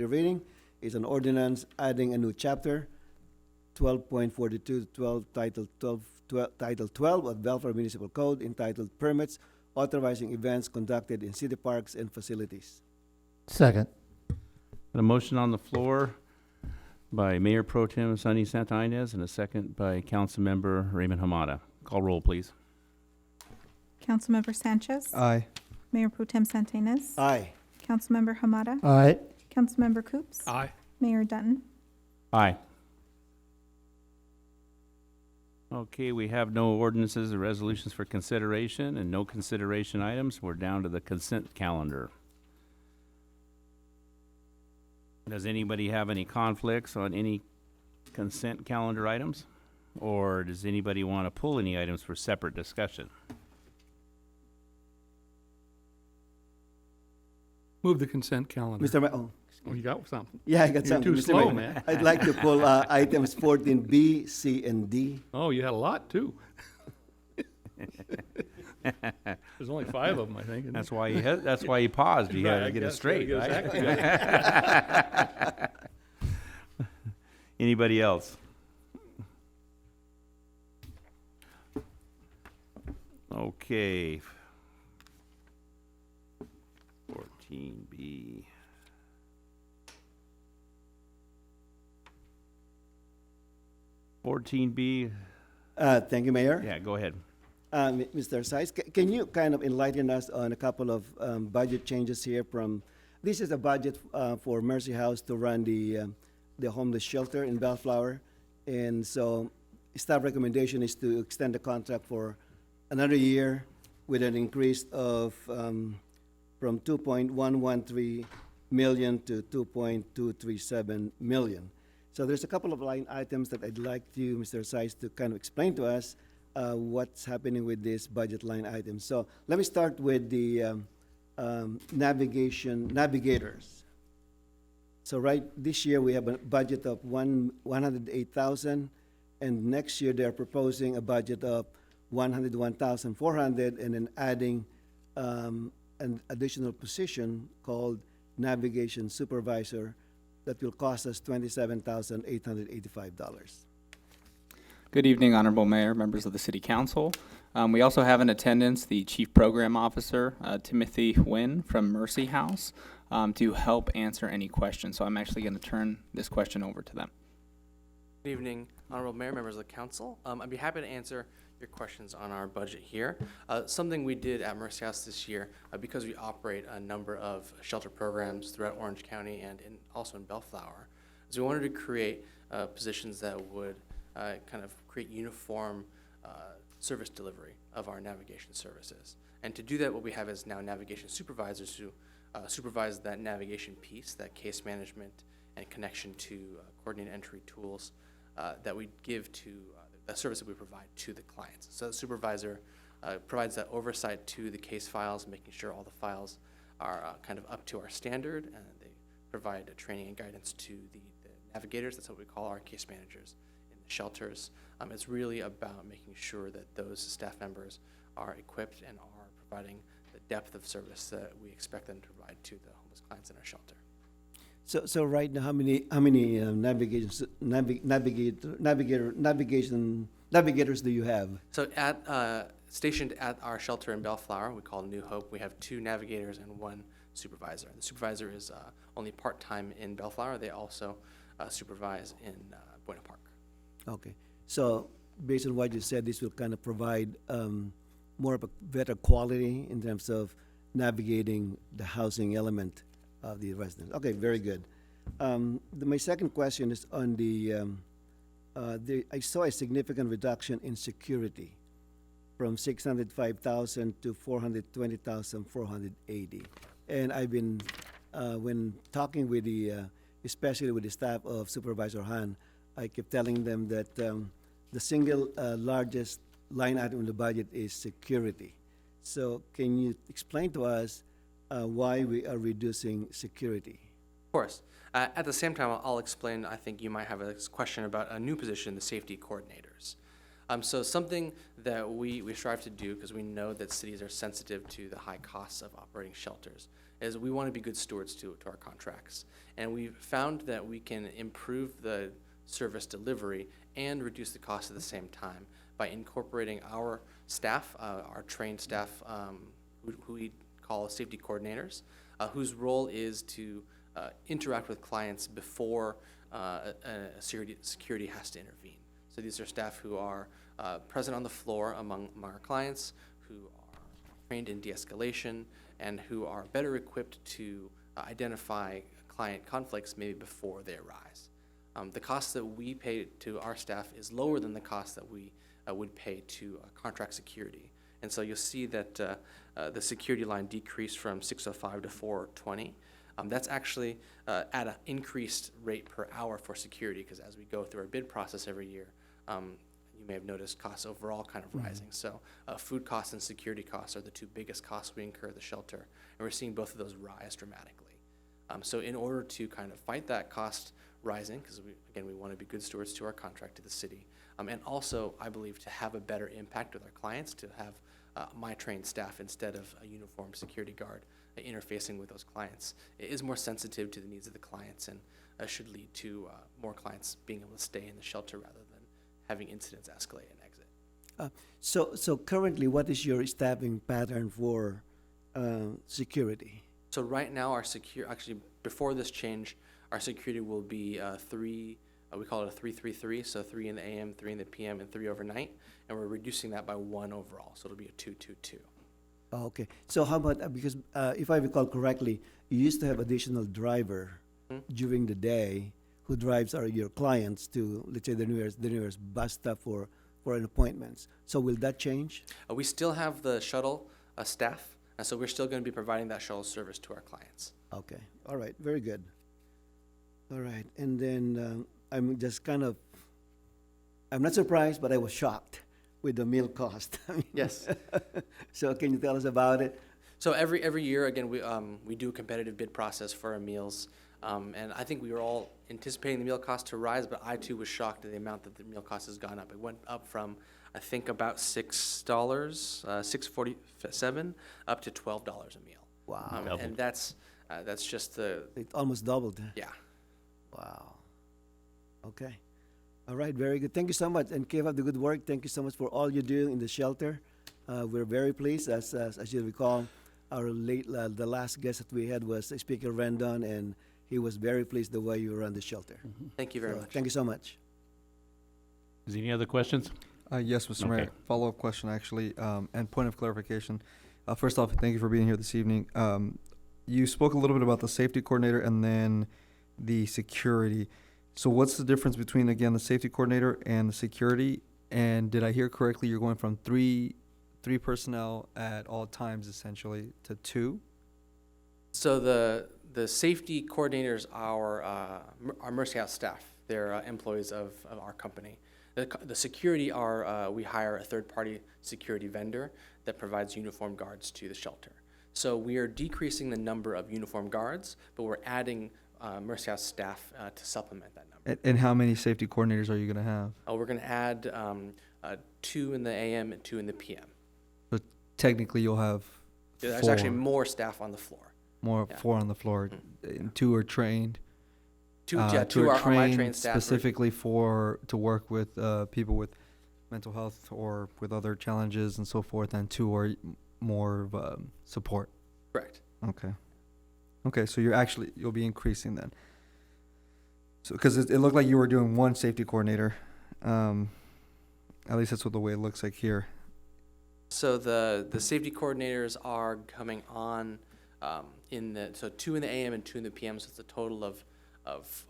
[SPEAKER 3] reading. It's an ordinance adding a new chapter, 12.42 to 12, Title 12 of Bellflower Municipal Code entitled Permits, authorizing events conducted in city parks and facilities.
[SPEAKER 16] Second.
[SPEAKER 1] A motion on the floor by Mayor Pro Tem Sonny Santinez and a second by Councilmember Raymond Hamada. Call roll, please.
[SPEAKER 2] Councilmember Sanchez.
[SPEAKER 6] Aye.
[SPEAKER 2] Mayor Pro Tem Santinez.
[SPEAKER 3] Aye.
[SPEAKER 2] Councilmember Hamada.
[SPEAKER 16] Aye.
[SPEAKER 2] Councilmember Coops.
[SPEAKER 7] Aye.
[SPEAKER 2] Mayor Dutton.
[SPEAKER 1] Aye. Okay, we have no ordinances or resolutions for consideration and no consideration items. We're down to the consent calendar. Does anybody have any conflicts on any consent calendar items? Or does anybody want to pull any items for separate discussion?
[SPEAKER 7] Move the consent calendar.
[SPEAKER 3] Mr. Mayor,
[SPEAKER 7] Oh, you got something?
[SPEAKER 3] yeah, I got
[SPEAKER 7] You're
[SPEAKER 3] something.
[SPEAKER 7] too
[SPEAKER 3] Mr.
[SPEAKER 7] slow,
[SPEAKER 3] Mayor.
[SPEAKER 7] man.
[SPEAKER 3] I'd like to pull items 14B, C, and D.
[SPEAKER 7] Oh, you had a lot, too. There's only 5 of them, I think. isn't
[SPEAKER 1] That's
[SPEAKER 7] there?
[SPEAKER 1] why that's why you paused. You
[SPEAKER 7] Right,
[SPEAKER 1] gotta
[SPEAKER 7] I
[SPEAKER 1] get it
[SPEAKER 7] guess,
[SPEAKER 1] straight,
[SPEAKER 7] gotta
[SPEAKER 1] right?
[SPEAKER 7] get it
[SPEAKER 1] Anybody else? Okay. 14B.
[SPEAKER 3] Thank you, Mayor.
[SPEAKER 1] Yeah, go ahead.
[SPEAKER 3] Mr. Size, can you kind of enlighten us on a couple of budget changes here from, this is a budget for Mercy House to run the homeless shelter in Bellflower. And so staff recommendation is to extend the contract for another year with an increase of from 2.113 million to 2.237 million. So there's a couple of line items that I'd like you, Mr. Size, to kind of explain to us what's happening with this budget line item. So let me start with the navigators. So this year we have a budget of 108,000, and next year they're proposing a budget of 101,400, and then adding an additional position called navigation supervisor that will cost us $27,885.
[SPEAKER 17] Good evening, Honorable Mayor, members of the City Council. We also have in attendance the Chief Program Officer, Timothy Nguyen from Mercy House, to help answer any questions. So I'm actually going to turn this question over to them.
[SPEAKER 18] Good evening, Honorable Mayor, members of the Council. I'd be happy to answer your questions on our budget here. Something we did at Mercy House this year, because we operate a number of shelter programs throughout Orange County and also in Bellflower, is we wanted to create positions that would kind of create uniform service delivery of our navigation services. And to do that, what we have is now navigation supervisors who supervise that navigation piece, that case management and connection to coordinated entry tools that we give to the service that we provide to the clients. So the supervisor provides that oversight to the case files, making sure all the files are kind of up to our standard, and they provide training and guidance to the navigators. That's what we call our case managers in the shelters. It's really about making sure that those staff members are equipped and are providing the depth of service that we expect them to provide to the homeless clients in our shelter.
[SPEAKER 3] So right now, how many navigators do you have?
[SPEAKER 18] So stationed at our shelter in Bellflower, we call New Hope, we have 2 navigators and 1 supervisor. The supervisor is only part-time in Bellflower. They also supervise in Buena Park.
[SPEAKER 3] Okay. So based on what you said, this will kind of provide more of a better quality in terms of navigating the housing element of the residents. Okay, very good. My second question is on I saw a significant reduction in security. from 605,000 to 420,480. And I've been, when talking with especially with the staff of Supervisor Han, I kept telling them that the single largest line item in the budget is security. So can you explain to us why we are reducing security?
[SPEAKER 18] Of course. At the same time, I'll explain, I think you might have a question about a new position, the safety coordinators. So something that we strive to do, because we know that cities are sensitive to the high costs of operating shelters, is we want to be good stewards to our contracts. And we've found that we can improve the service delivery and reduce the cost at the same time by incorporating our staff, our trained staff, who we call safety coordinators, whose role is to interact with clients before security has to intervene. So these are staff who are present on the floor among our clients, who are trained in de-escalation, and who are better equipped to identify client conflicts maybe before they arise. The cost that we pay to our staff is lower than the cost that we would pay to contract security. And so you'll see that the security line decreased from 605 to 420. That's actually at an increased rate per hour for security, because as we go through our bid process every year, you may have noticed costs overall kind of rising. So food costs and security costs are the two biggest costs we incur at the shelter, and we're seeing both of those rise dramatically. So in order to kind of fight that cost rising, because we want to be good stewards to our contract to the city, and also I believe to have a better impact with our clients, to have my trained staff instead of a uniformed security guard interfacing with those clients, it is more sensitive to the needs of the clients, and should lead to more clients being able to stay in the shelter rather than having incidents escalate and exit.
[SPEAKER 3] So currently, what is your staffing pattern for security?
[SPEAKER 18] So right now, actually before this change, our security will be we call it a 3-3-3, so 3 in the AM, 3 in the PM, and 3 overnight, and we're reducing that by 1 overall, so it'll be a 2-2-2.
[SPEAKER 3] Oh, okay. So how about, because if I recall correctly, you used to have additional driver during the day who drives your clients to, let's say, the nearest bus stop for an appointments. So will that change?
[SPEAKER 18] We still have the shuttle staff, and so we're still going to be providing that shuttle service to our clients.
[SPEAKER 3] Okay. All right. Very good. All right. And then I'm just I'm not surprised, but I was shocked with the meal cost.
[SPEAKER 18] Yes.
[SPEAKER 3] So can you tell us about it?
[SPEAKER 18] So every year, again, we do a competitive bid process for our meals, and I think we were all anticipating the meal cost to rise, but I too was shocked at the amount that the meal cost has gone up. It went up from, I think, about $6, $6.47, up to $12 a meal.
[SPEAKER 3] Wow.
[SPEAKER 18] And that's just
[SPEAKER 3] It almost doubled.
[SPEAKER 18] yeah.
[SPEAKER 3] Wow. Okay. All right, very good. Thank you so much, and keep up the good work. Thank you so much for all you do in the shelter. We're very pleased. As you recall, the last guest that we had was Speaker Rendon, and he was very pleased the way you run the shelter.
[SPEAKER 18] Thank you very much.
[SPEAKER 3] Thank you so much.
[SPEAKER 1] Is there any other questions?
[SPEAKER 6] Yes, Mr.
[SPEAKER 1] Okay.
[SPEAKER 6] Mayor. Follow-up question, actually, and point of clarification. First off, thank you for being here this evening. You spoke a little bit about the safety coordinator and then the security. So what's the difference between, again, the safety coordinator and the security? And did I hear correctly, you're going from three personnel at all times, essentially, to 2?
[SPEAKER 18] So the safety coordinators are our Mercy House staff. They're employees of our company. The security we hire a third-party security vendor that provides uniformed guards to the shelter. So we are decreasing the number of uniformed guards, but we're adding Mercy House staff to supplement that number.
[SPEAKER 6] And how many safety coordinators are you going to have?
[SPEAKER 18] We're going to add 2 in the AM and 2 in the PM.
[SPEAKER 6] So technically, you'll have
[SPEAKER 18] There's
[SPEAKER 6] 4.
[SPEAKER 18] actually more staff on the floor.
[SPEAKER 6] More,
[SPEAKER 18] Yeah.
[SPEAKER 6] 4 on the floor. And 2 are trained.
[SPEAKER 18] Two
[SPEAKER 6] 2
[SPEAKER 18] are my trained staff.
[SPEAKER 6] specifically to work with people with mental health or with other challenges and so forth, and 2 are more of support.
[SPEAKER 18] Correct.
[SPEAKER 6] Okay, so you'll be increasing then. So, because it looked like you were doing 1 safety coordinator, at least that's what the way it looks like here.
[SPEAKER 18] So the safety coordinators are coming on so 2 in the AM and 2 in the PM, so it's a total of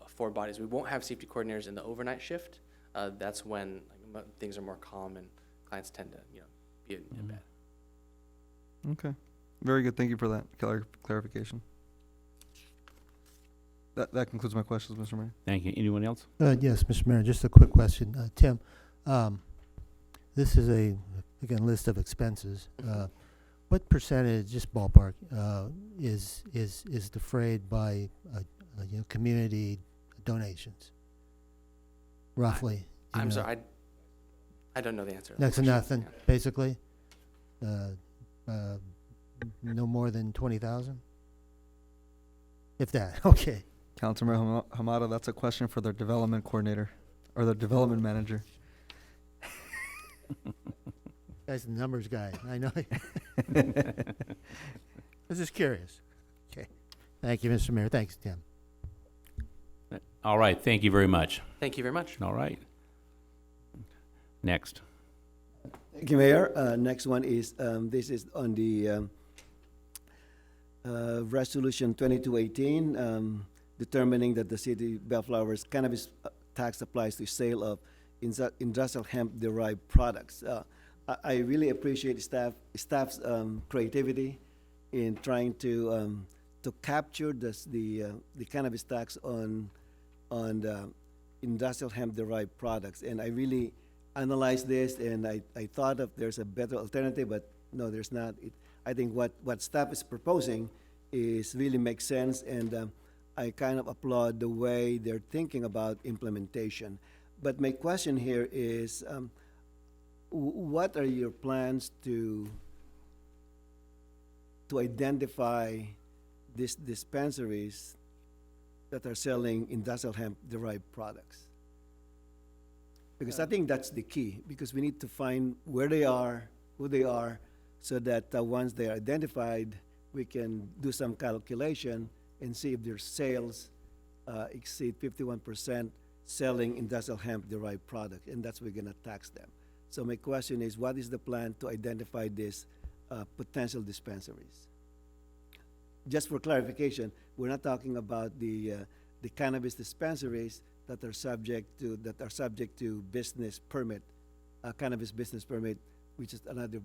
[SPEAKER 18] 4 bodies. We won't have safety coordinators in the overnight shift. That's when things are more calm and clients tend to be a bad.
[SPEAKER 6] Okay. Very good. Thank you for that clarification. That concludes my questions, Mr. Mayor.
[SPEAKER 1] Thank you. Anyone else?
[SPEAKER 16] Yes, Mr. Mayor, just a quick question. Tim, this is again, list of expenses. What percentage, just ballpark, is defrayed by community donations? Roughly.
[SPEAKER 18] I'm sorry, I don't know the answer.
[SPEAKER 16] Next to nothing, basically. No more than 20,000? If that, okay.
[SPEAKER 6] Councilmember Hamada, that's a question for their development coordinator or the development manager.
[SPEAKER 16] Guy's the numbers guy, I know. I was just curious. Okay. Thank you, Mr. Mayor. Thanks, Tim.
[SPEAKER 1] All right, thank you very much.
[SPEAKER 18] Thank you very much.
[SPEAKER 1] All right. Next.
[SPEAKER 3] Thank you, Mayor. Next one is, this is on the Resolution 2218, determining that the city of Bellflower's cannabis tax applies to sale of industrial hemp-derived products. I really appreciate staff's creativity in trying to capture the cannabis tax on the industrial hemp-derived products. And I really analyzed this, and I thought of there's a better alternative, but no, there's not. I think what staff is proposing is really makes sense, and I kind of applaud the way they're thinking about implementation. But my question here is, what are your plans to identify these dispensaries that are selling industrial hemp-derived products? Because I think that's the key, because we need to find where they are, who they are, so that once they are identified, we can do some calculation and see if their sales exceed 51% selling industrial hemp-derived product, and that's we're gonna tax them. So my question is, what is the plan to identify these potential dispensaries? Just for clarification, we're not talking about the cannabis dispensaries that are subject to business permit, cannabis business permit, which is another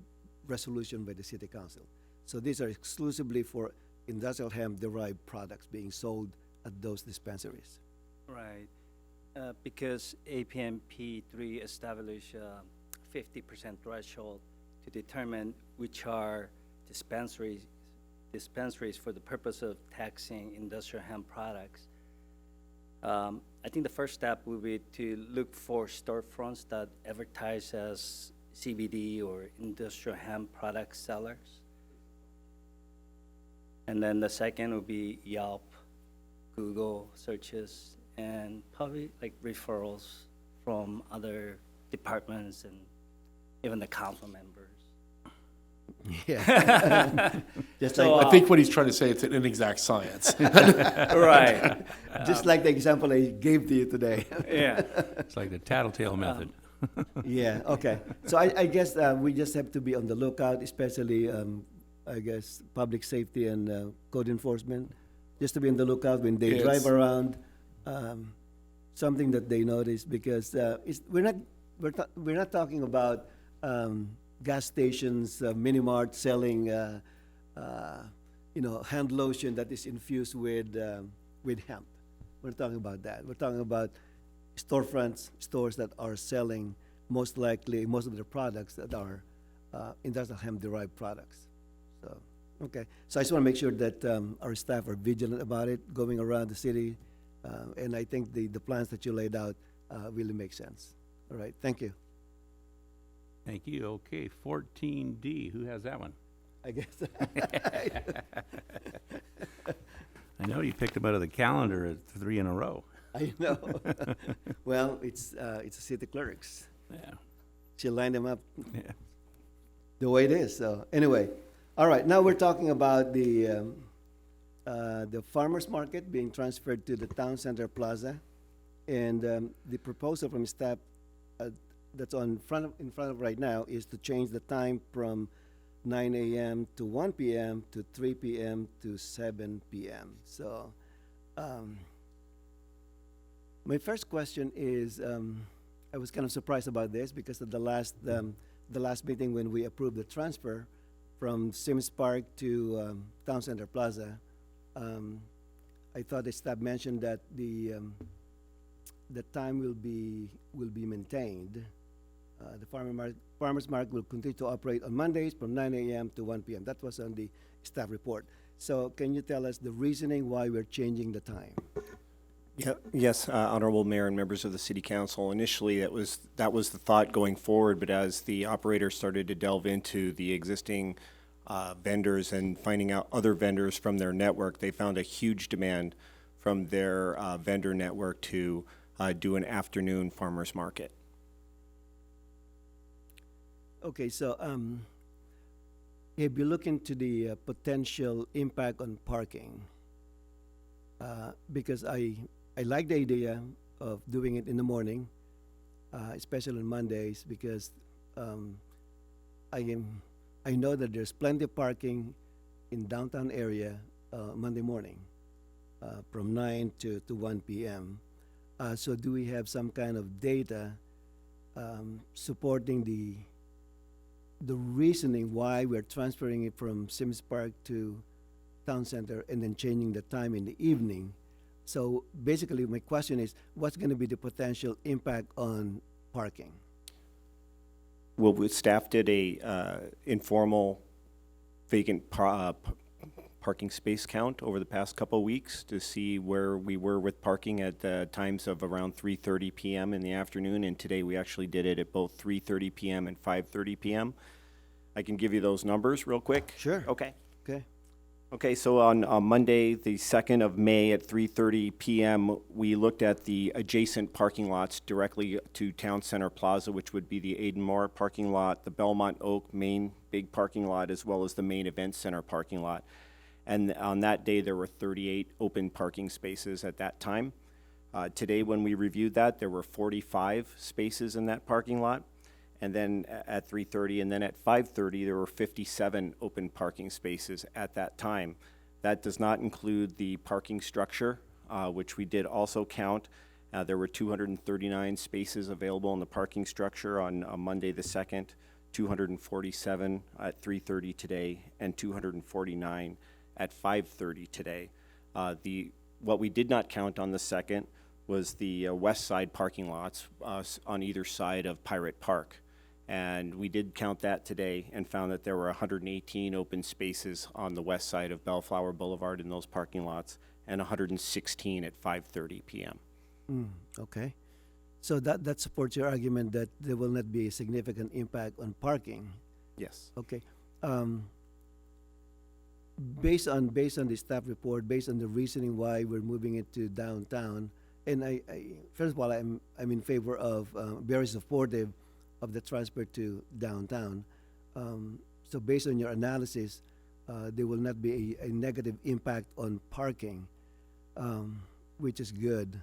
[SPEAKER 3] resolution by the city council. So these are exclusively for industrial hemp-derived products being sold at those dispensaries.
[SPEAKER 19] Right, because APMP 3 established a 50% threshold to determine which are dispensaries for the purpose of taxing industrial hemp products. I think the first step would be to look for storefronts that advertise as CBD or industrial hemp product sellers. And then the second would be Yelp, Google searches, and probably like referrals from other departments and even the council members.
[SPEAKER 3] Yeah. Just
[SPEAKER 11] So,
[SPEAKER 3] like
[SPEAKER 11] I think what he's trying to say, it's an inexact science.
[SPEAKER 19] Right.
[SPEAKER 3] Just like the example I gave to you today.
[SPEAKER 19] Yeah.
[SPEAKER 1] It's like the tattletale method.
[SPEAKER 3] Yeah, okay. So I guess we just have to be on the lookout, especially, I guess, public safety and code enforcement, just to be on the lookout when they
[SPEAKER 11] Yes.
[SPEAKER 3] drive around, something that they notice, because we're not talking about gas stations, mini mart selling, hand lotion that is infused with hemp. We're talking about that. We're talking about stores that are selling most of their products that are industrial hemp-derived products. So, okay. So I just want to make sure that our staff are vigilant about it, going around the city, and I think the plans that you laid out really make sense. All right. Thank you.
[SPEAKER 1] Thank you. Okay, 14D, who has that one?
[SPEAKER 3] I guess.
[SPEAKER 1] I know you picked them out of the calendar at 3 in a row.
[SPEAKER 3] I know. Well, it's a city clerks.
[SPEAKER 1] Yeah.
[SPEAKER 3] She lined them up
[SPEAKER 1] Yeah.
[SPEAKER 3] the way it is. So anyway, all right. Now we're talking about the farmers market being transferred to the town center plaza, and the proposal from staff that's in front of right now is to change the time from 9 a.m. to 1 p.m. to 3 p.m. to 7 p.m. So my first question is, I was kind of surprised about this because at the the last meeting when we approved the transfer from Sims Park to Town Center Plaza, I thought the staff mentioned that the time will be maintained. The farmers market will continue to operate on Mondays from 9 a.m. to 1 p.m. That was on the staff report. So can you tell us the reasoning why we're changing the time?
[SPEAKER 20] Yeah, yes, Honorable Mayor and members of the City Council. Initially, that was the thought going forward, but as the operator started to delve into the existing vendors and finding out other vendors from their network, they found a huge demand from their vendor network to do an afternoon farmers market.
[SPEAKER 3] Okay, so if you look into the potential impact on parking, because I like the idea of doing it in the morning, especially on Mondays, because I know that there's plenty of parking in downtown area Monday morning from 9 to 1 p.m. So do we have some kind of data supporting the reasoning why we're transferring it from Sims Park to Town Center and then changing the time in the evening? So basically, my question is, what's going to be the potential impact on parking?
[SPEAKER 20] Well, staff did a informal vacant parking space count over the past couple of weeks to see where we were with parking at the times of around 3:30 p.m. in the afternoon, and today we actually did it at both 3:30 p.m. and 5:30 p.m. I can give you those numbers real quick.
[SPEAKER 3] Sure.
[SPEAKER 20] Okay.
[SPEAKER 3] Okay.
[SPEAKER 20] Okay, so on Monday, the 2nd of May at 3:30 p.m., we looked at the adjacent parking lots directly to Town Center Plaza, which would be the Aidenmore parking lot, the Belmont Oak main big parking lot, as well as the main event center parking lot. And on that day, there were 38 open parking spaces at that time. Today, when we reviewed that, there were 45 spaces in that parking lot. And then at 3:30, and then at 5:30, there were 57 open parking spaces at that time. That does not include the parking structure, which we did also count. There were 239 spaces available in the parking structure on Monday the 2nd, 247 at 3:30 today, and 249 at 5:30 today. What we did not count on the 2nd was the west side parking lots on either side of Pirate Park. And we did count that today and found that there were 118 open spaces on the west side of Bellflower Boulevard in those parking lots and 116 at 5:30 p.m.
[SPEAKER 3] Okay. So that supports your argument that there will not be a significant impact on parking.
[SPEAKER 20] Yes.
[SPEAKER 3] Okay. Based on the staff report, based on the reasoning why we're moving it to downtown, and I first of all, I'm in favor of very supportive of the transfer to downtown. So based on your analysis, there will not be a negative impact on parking, which is good.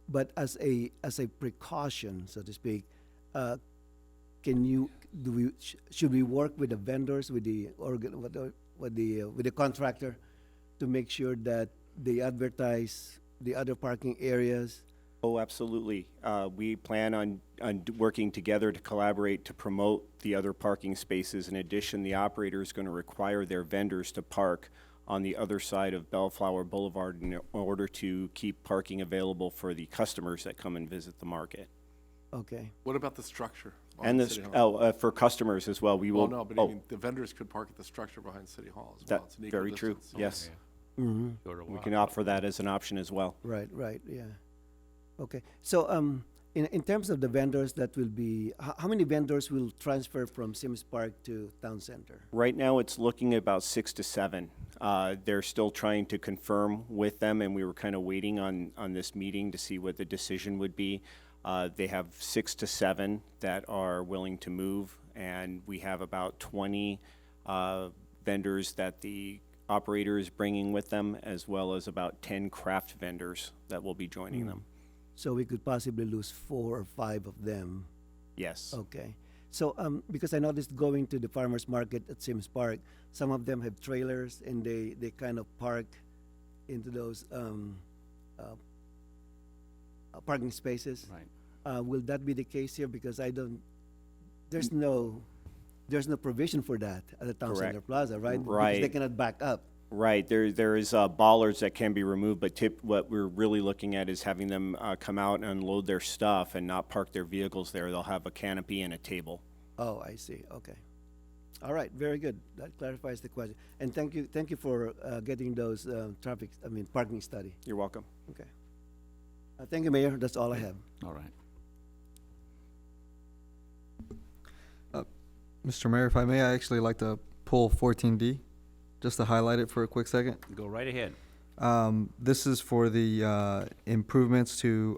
[SPEAKER 3] But as a precaution, so to speak, should we work with the vendors, with the contractor, to make sure that they advertise the other parking areas?
[SPEAKER 20] Oh, absolutely. We plan on working together to collaborate to promote the other parking spaces. In addition, the operator is going to require their vendors to park on the other side of Bellflower Boulevard in order to keep parking available for the customers that come and visit the market.
[SPEAKER 3] Okay.
[SPEAKER 11] What about the structure?
[SPEAKER 20] And
[SPEAKER 11] City Hall?
[SPEAKER 20] for customers as well, we will.
[SPEAKER 11] No, but I mean, the vendors could park at the structure behind City Hall as well.
[SPEAKER 20] That's
[SPEAKER 11] It's an equal
[SPEAKER 20] very true.
[SPEAKER 11] distance, so-
[SPEAKER 20] Yes.
[SPEAKER 3] Mm-hmm.
[SPEAKER 20] We can offer that as an option as well.
[SPEAKER 3] Right, yeah. Okay. So in terms of the vendors that will be, how many vendors will transfer from Sims Park to Town Center?
[SPEAKER 20] Right now, it's looking at about 6 to 7. They're still trying to confirm with them, and we were kind of waiting on this meeting to see what the decision would be. They have 6 to 7 that are willing to move, and we have about 20 vendors that the operator is bringing with them, as well as about 10 craft vendors that will be joining them.
[SPEAKER 3] So we could possibly lose 4 or 5 of them.
[SPEAKER 20] Yes.
[SPEAKER 3] Okay. So because I noticed going to the farmers market at Sims Park, some of them have trailers and they kind of park into those parking spaces.
[SPEAKER 1] Right.
[SPEAKER 3] Will that be the case here? Because I don't there's no provision for that at the Town
[SPEAKER 20] Correct.
[SPEAKER 3] Center Plaza, right? Because
[SPEAKER 20] Right.
[SPEAKER 3] they cannot back up.
[SPEAKER 20] Right, there is ballers that can be removed, but what we're really looking at is having them come out and unload their stuff and not park their vehicles there. They'll have a canopy and a table.
[SPEAKER 3] Oh, I see, okay. All right, very good. That clarifies the question. And thank you for getting those parking study.
[SPEAKER 20] You're welcome.
[SPEAKER 3] Okay. Thank you, Mayor. That's all I have.
[SPEAKER 1] All right.
[SPEAKER 6] Mr. Mayor, if I may, I actually like to pull 14D, just to highlight it for a quick second.
[SPEAKER 1] Go right ahead.
[SPEAKER 6] This is for the improvements to,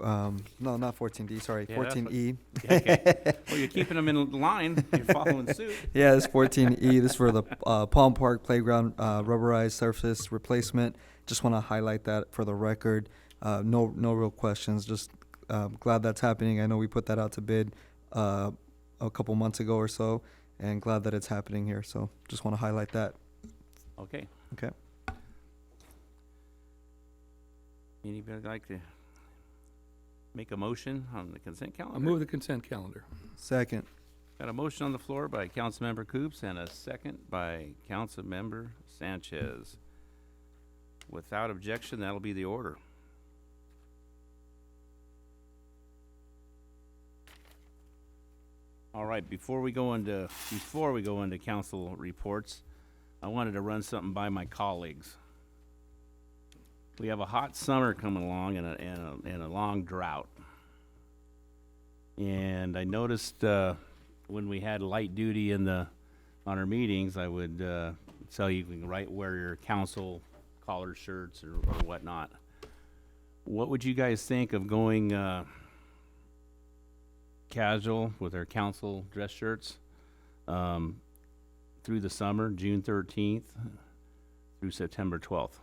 [SPEAKER 6] no, not 14D, sorry,
[SPEAKER 1] Yeah, that's
[SPEAKER 6] 14E.
[SPEAKER 1] Okay. Well, you're keeping them in line. You're following suit.
[SPEAKER 6] Yeah, it's 14E. This is for the Palm Park Playground rubberized surface replacement. Just want to highlight that for the record. No real questions. Just glad that's happening. I know we put that out to bid a couple months ago or so, and glad that it's happening here. So just want to highlight that.
[SPEAKER 1] Okay.
[SPEAKER 6] Okay.
[SPEAKER 1] Anybody like to make a motion on the consent calendar?
[SPEAKER 7] I move the consent calendar.
[SPEAKER 6] Second.
[SPEAKER 1] Got a motion on the floor by Councilmember Coops and a second by Councilmember Sanchez. Without objection, that'll be the order. All right, before we go into council reports, I wanted to run something by my colleagues. We have a hot summer coming along and a long drought. And I noticed when we had light duty on our meetings, I would tell you can wear your council collared shirts or whatnot. What would you guys think of going casual with our council dress shirts through the summer, June 13th through September 12th?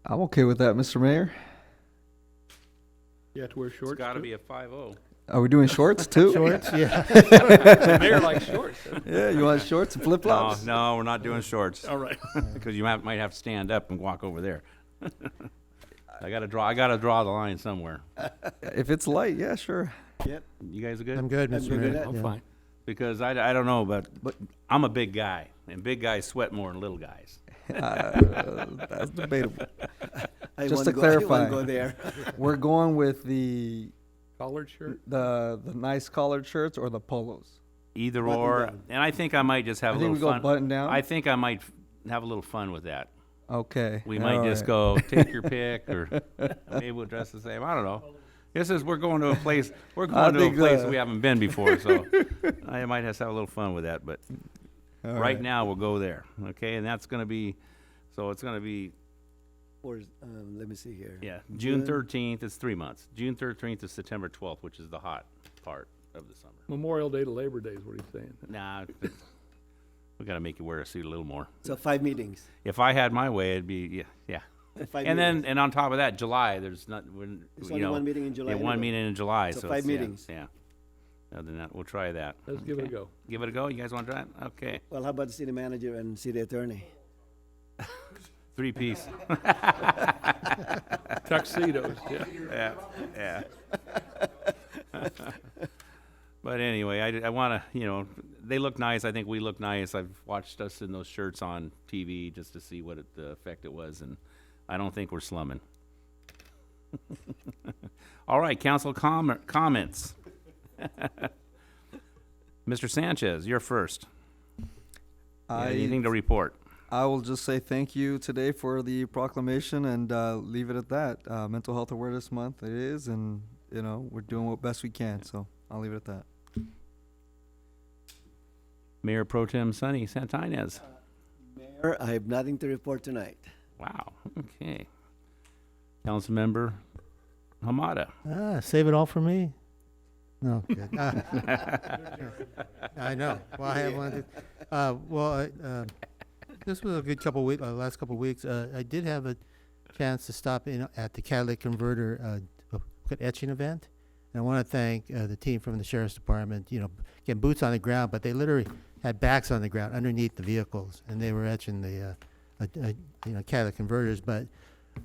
[SPEAKER 6] I'm okay with that, Mr. Mayor.
[SPEAKER 7] You have to wear shorts.
[SPEAKER 1] It's got to
[SPEAKER 7] too?
[SPEAKER 1] be a 5-0.
[SPEAKER 6] Are we doing shorts too?
[SPEAKER 14] Shorts, yeah.
[SPEAKER 7] The mayor likes shorts.
[SPEAKER 6] Yeah, you want shorts and flip flops?
[SPEAKER 1] No, we're not doing shorts.
[SPEAKER 7] All right.
[SPEAKER 1] Because you might have to stand up and walk over there. I gotta draw the line somewhere.
[SPEAKER 6] If it's light, yeah, sure.
[SPEAKER 3] Yep.
[SPEAKER 1] You guys are good?
[SPEAKER 14] I'm good, Mr.
[SPEAKER 3] good with
[SPEAKER 14] Mayor.
[SPEAKER 3] that.
[SPEAKER 1] I'm
[SPEAKER 14] Yeah.
[SPEAKER 1] fine. Because I don't know, but I'm a big guy, and big guys sweat more than little guys.
[SPEAKER 6] That's debatable.
[SPEAKER 3] I
[SPEAKER 6] Just
[SPEAKER 3] won't
[SPEAKER 6] to
[SPEAKER 3] go- I won't
[SPEAKER 6] clarify,
[SPEAKER 3] go there.
[SPEAKER 6] we're going with the
[SPEAKER 7] Collared shirt.
[SPEAKER 6] nice collared shirts or the polos.
[SPEAKER 1] Either
[SPEAKER 3] Button
[SPEAKER 1] or,
[SPEAKER 3] down.
[SPEAKER 1] and I think I might just have
[SPEAKER 6] I
[SPEAKER 1] a
[SPEAKER 6] think
[SPEAKER 1] little
[SPEAKER 6] we go
[SPEAKER 1] fun.
[SPEAKER 6] button down.
[SPEAKER 1] I think I might have a little fun with that.
[SPEAKER 6] Okay.
[SPEAKER 1] We might just go take your pick, or maybe we'll dress the same. I don't know. We're going to a place. We're going to a
[SPEAKER 6] think,
[SPEAKER 1] place we haven't been before, so I might just have a little fun with that. But
[SPEAKER 6] All
[SPEAKER 1] right now, we'll go there, okay? And that's going to be, so it's going to be,
[SPEAKER 3] Or, let me see here.
[SPEAKER 1] yeah, June 13th. It's 3 months. June 13th to September 12th, which is the hot part of the summer.
[SPEAKER 7] Memorial Day to Labor Day is what he's saying.
[SPEAKER 1] Nah, we got to make you wear a suit a little more.
[SPEAKER 3] So 5 meetings.
[SPEAKER 1] If I had my way, it'd be yeah.
[SPEAKER 3] 5
[SPEAKER 1] And
[SPEAKER 3] meetings.
[SPEAKER 1] then on top of that, July, there's not when
[SPEAKER 3] There's
[SPEAKER 1] you
[SPEAKER 3] only
[SPEAKER 1] know,
[SPEAKER 3] one meeting in July
[SPEAKER 1] Yeah, one
[SPEAKER 3] anyway.
[SPEAKER 1] meeting in July.
[SPEAKER 3] So
[SPEAKER 1] So
[SPEAKER 3] 5
[SPEAKER 1] it's-
[SPEAKER 3] meetings.
[SPEAKER 1] Yeah. Other than that, we'll try that.
[SPEAKER 7] Let's give it a
[SPEAKER 1] Okay.
[SPEAKER 7] go.
[SPEAKER 1] Give it a go. You guys want to try it? Okay.
[SPEAKER 3] Well, how about the city manager and city attorney?
[SPEAKER 1] 3-piece.
[SPEAKER 7] Tuxedos, yeah.
[SPEAKER 1] Yeah. But anyway, I want to, they look nice. I think we look nice. I've watched us in those shirts on TV just to see what the effect it was, and I don't think we're slumming. All right, council comments. Mr. Sanchez, you're first. Anything to report?
[SPEAKER 6] I will just say thank you today for the proclamation and leave it at that. Mental Health Awareness Month it is, and we're doing what best we can. So I'll leave it at that.
[SPEAKER 1] Mayor Pro Tem Sonny Santinez.
[SPEAKER 3] Mayor, I have nothing to report tonight.
[SPEAKER 1] Wow. Okay. Councilmember Hamada.
[SPEAKER 16] Save it all for me. No, good.
[SPEAKER 14] I know. Well, I have one. This was a good last couple of weeks. I did have a chance to stop in at the catalytic converter etching event. And I want to thank the team from the Sheriff's Department, getting boots on the ground, but they literally had backs on the ground underneath the vehicles, and they were etching the catalytic converters. But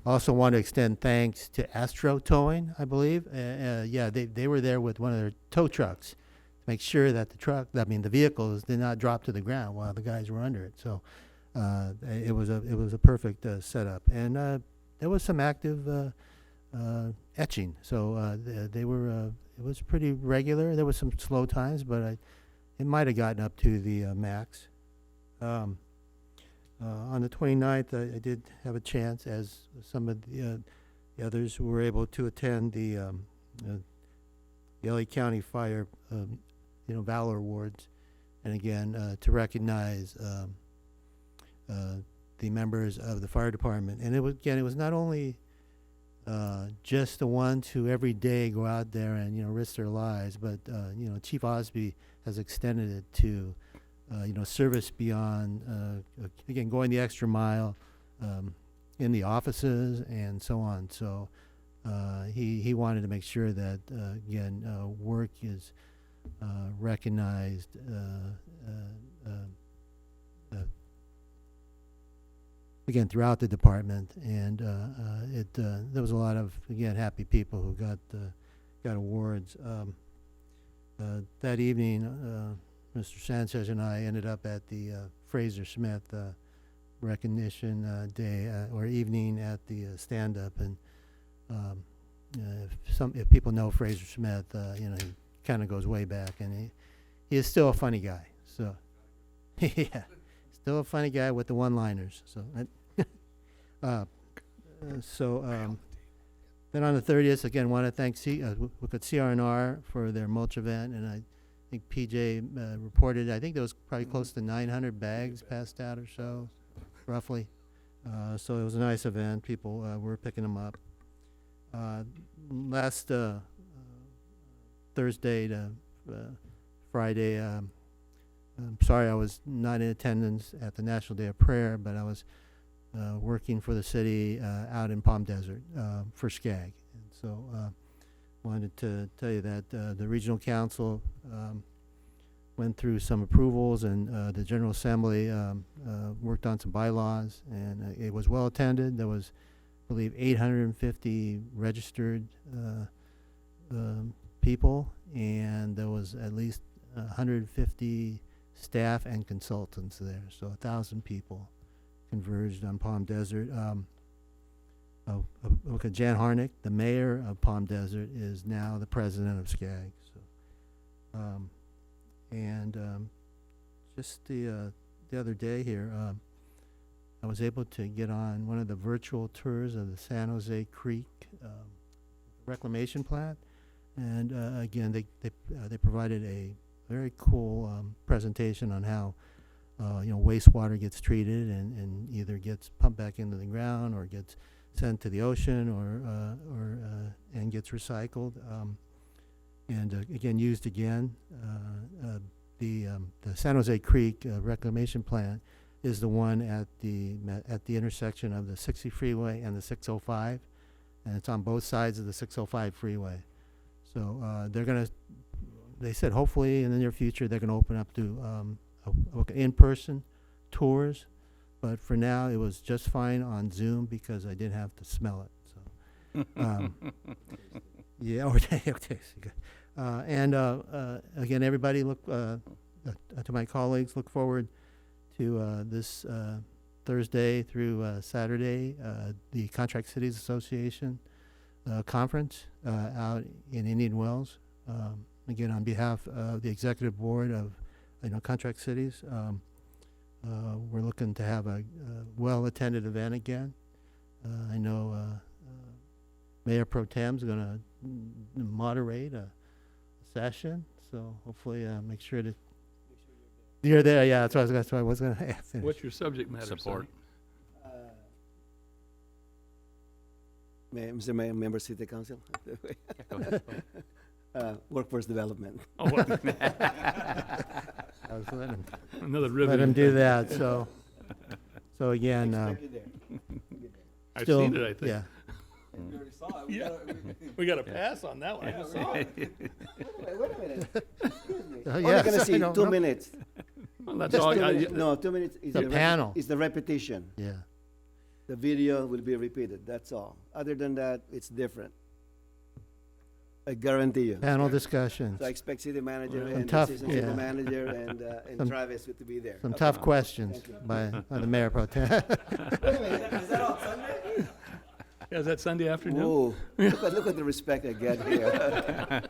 [SPEAKER 16] Also want to extend thanks to Astro Towing, I believe. Yeah, they were there with one of their tow trucks to make sure that the vehicles did not drop to the ground while the guys were under it. So it was a perfect setup, and there was some active etching. So they were it was pretty regular. There was some slow times, but it might have gotten up to the max. On the 29th, I did have a chance, as some of the others who were able to attend the LA County Fire, Valor Awards, and again to recognize the members of the fire department. And it was not only just the ones who every day go out there and risk their lives, but Chief Osby has extended it to service beyond, again, going the extra mile in the offices and so on. So he wanted to make sure that, again, work is recognized again throughout the department. And there was a lot of, again, happy people who got awards. That evening, Mr. Sanchez and I ended up at the Fraser Smith recognition day or evening at the stand-up, and if people know Fraser Smith, he kind of goes way back, and he is still a funny guy. So yeah, still a funny guy with the one-liners. So then on the 30th, again, want to thank look at CR&R for their mulch event, and I think PJ reported, I think there was probably close to 900 bags passed out or so, roughly. So it was a nice event. People were picking them up. Last Thursday to Friday, I'm sorry I was not in attendance at the National Day of Prayer, but I was working for the city out in Palm Desert for SCAG. And so wanted to tell you that the regional council went through some approvals, and the General Assembly worked on some bylaws, and it was well attended. There was, I believe, 850 registered people, and there was at least 150 staff and consultants there. So 1,000 people converged on Palm Desert. Look at Jan Harnick, the mayor of Palm Desert, is now the president of SCAG. So, just the other day here, I was able to get on one of the virtual tours of the San Jose Creek Reclamation plant, and again, they provided a very cool presentation on how wastewater gets treated and either gets pumped back into the ground or gets sent to the ocean and gets recycled, and again used again. The San Jose Creek Reclamation plant is the one at the intersection of the 60 freeway and the 605, and it's on both sides of the 605 freeway. So they said hopefully in the near future they're gonna open up to in-person tours. But for now, it was just fine on Zoom because I didn't have to smell it. So, yeah, okay. And again, everybody, look to my colleagues. Look forward to this Thursday through Saturday, the Contract Cities Association conference out in Indian Wells. Again, on behalf of the executive board of Contract Cities. We're looking to have a well-attended event again. I know Mayor Pro Tem's going to moderate a session, so hopefully make sure to... You're there, yeah, that's what I was going to ask.
[SPEAKER 7] What's your subject matter?
[SPEAKER 1] Support.
[SPEAKER 3] Mr. Mayor, member City Council. Workforce development.
[SPEAKER 7] Oh, what?
[SPEAKER 16] I was
[SPEAKER 7] Another
[SPEAKER 16] let him do that. So again,
[SPEAKER 7] I've
[SPEAKER 16] still,
[SPEAKER 7] seen it, I think.
[SPEAKER 16] yeah.
[SPEAKER 3] You already saw it.
[SPEAKER 7] Yeah. We got a pass on that one. I just saw it.
[SPEAKER 3] Wait a minute. Excuse me.
[SPEAKER 16] Yes,
[SPEAKER 3] Only gonna see
[SPEAKER 16] I know,
[SPEAKER 3] 2
[SPEAKER 16] no.
[SPEAKER 3] minutes.
[SPEAKER 7] Well, that's
[SPEAKER 3] Just
[SPEAKER 7] all.
[SPEAKER 3] 2 minutes. No, 2 minutes is
[SPEAKER 16] The panel.
[SPEAKER 3] is the repetition.
[SPEAKER 16] Yeah.
[SPEAKER 3] The video will be repeated, that's all. Other than that, it's different. I guarantee you.
[SPEAKER 16] Panel discussions.
[SPEAKER 3] So I expect city manager
[SPEAKER 16] Some
[SPEAKER 3] and
[SPEAKER 16] tough-
[SPEAKER 3] assistant city
[SPEAKER 16] yeah.
[SPEAKER 3] manager and
[SPEAKER 16] Some-
[SPEAKER 3] Travis to be there.
[SPEAKER 16] Some
[SPEAKER 3] Okay.
[SPEAKER 16] tough questions
[SPEAKER 3] Thank you.
[SPEAKER 16] by the mayor pro tem.
[SPEAKER 12] Is that on Sunday?
[SPEAKER 7] Yeah, is that Sunday afternoon?
[SPEAKER 3] Whoa, look at the respect I get here.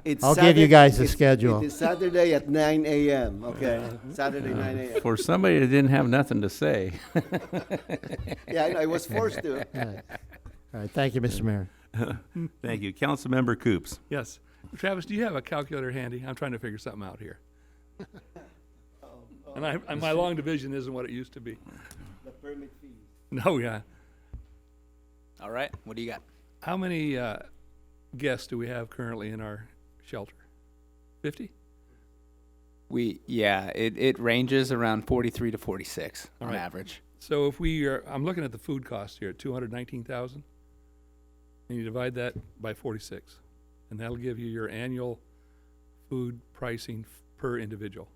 [SPEAKER 3] It's
[SPEAKER 16] I'll give you guys the
[SPEAKER 3] it's-
[SPEAKER 16] schedule.
[SPEAKER 3] It is Saturday at 9 a.m., okay? Saturday, 9 a.m.
[SPEAKER 1] For somebody that didn't have nothing to say.
[SPEAKER 3] Yeah, I was forced to.
[SPEAKER 16] All right, thank you, Mr. Mayor.
[SPEAKER 1] Thank you. Councilmember Coops.
[SPEAKER 7] Yes. Travis, do you have a calculator handy? I'm trying to figure something out here. And my long division isn't what it used to be.
[SPEAKER 3] The permit fees.
[SPEAKER 7] No, yeah.
[SPEAKER 17] All right, what do you got?
[SPEAKER 7] How many guests do we have currently in our shelter? 50?
[SPEAKER 17] It ranges around 43 to 46
[SPEAKER 7] All
[SPEAKER 17] on
[SPEAKER 7] right.
[SPEAKER 17] average.
[SPEAKER 7] So if we are, I'm looking at the food cost here, 219,000. And you divide that by 46. And that'll give you your annual food pricing per individual.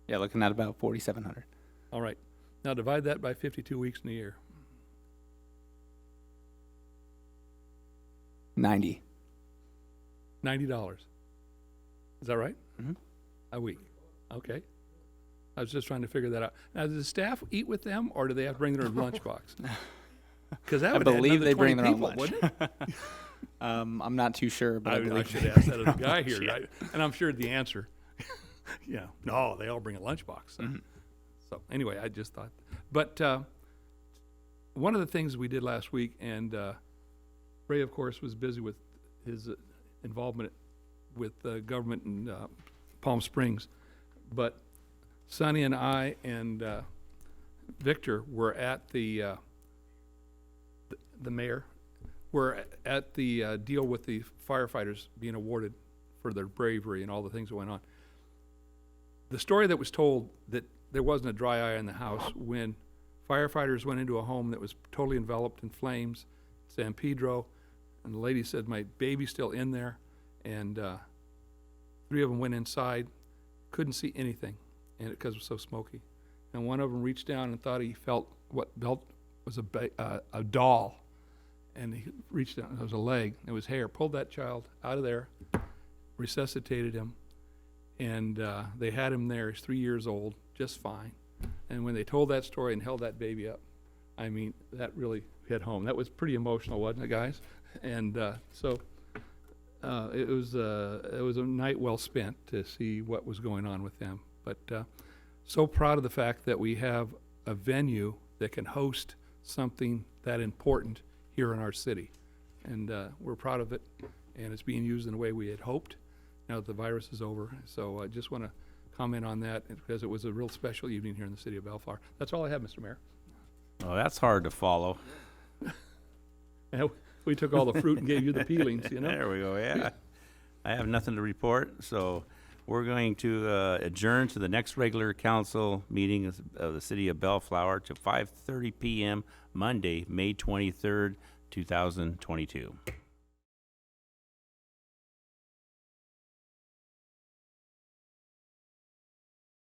[SPEAKER 17] Yeah, looking at about 4,700.
[SPEAKER 7] All right. Now divide that by 52 weeks in a year.
[SPEAKER 17] 90.
[SPEAKER 7] $90. Is that right?
[SPEAKER 17] Mhm.
[SPEAKER 7] A week. Okay. I was just trying to figure that out. Now, does the staff eat with them, or do they have to bring their lunchbox? Because that
[SPEAKER 17] I
[SPEAKER 7] would add
[SPEAKER 17] believe
[SPEAKER 7] another
[SPEAKER 17] they
[SPEAKER 7] 20
[SPEAKER 17] bring their own
[SPEAKER 7] people,
[SPEAKER 17] lunch.
[SPEAKER 7] wouldn't it?
[SPEAKER 17] I'm not too sure, but I
[SPEAKER 7] I
[SPEAKER 17] believe
[SPEAKER 7] should ask that of the guy here,
[SPEAKER 17] Yeah.
[SPEAKER 7] right? And I'm sure the answer, yeah, no, they all bring a lunchbox. So. So anyway, I just thought, but one of the things we did last week, and Ray, of course, was busy with his involvement with government in Palm Springs, but Sonny and I and Victor were at the mayor, were at the deal with the firefighters being awarded for their bravery and all the things that went on. The story that was told that there wasn't a dry eye in the house when firefighters went into a home that was totally enveloped in flames, San Pedro, and the lady said, my baby's still in there, and 3 of them went inside, couldn't see anything, and because it was so smoky. And one of them reached down and thought he felt what was a doll, and he reached down, it was a leg, it was hair, pulled that child out of there, resuscitated him, and they had him there. He's 3 years old, just fine. And when they told that story and held that baby up, I mean, that really hit home. That was pretty emotional, wasn't it, guys? And so it was a night well spent to see what was going on with them. But so proud of the fact that we have a venue that can host something that important here in our city. And we're proud of it, and it's being used in the way we had hoped now that the virus is over. So I just want to comment on that because it was a real special evening here in the city of Bellflower. That's all I have, Mr. Mayor.
[SPEAKER 1] Oh, that's hard to follow.
[SPEAKER 7] And we took all the fruit and gave you the peelings, you know?
[SPEAKER 1] There we go, yeah. I have nothing to report, so we're going to adjourn to the next regular council meeting of the city of Bellflower to 5:30 p.m. Monday, May 23rd, 2022.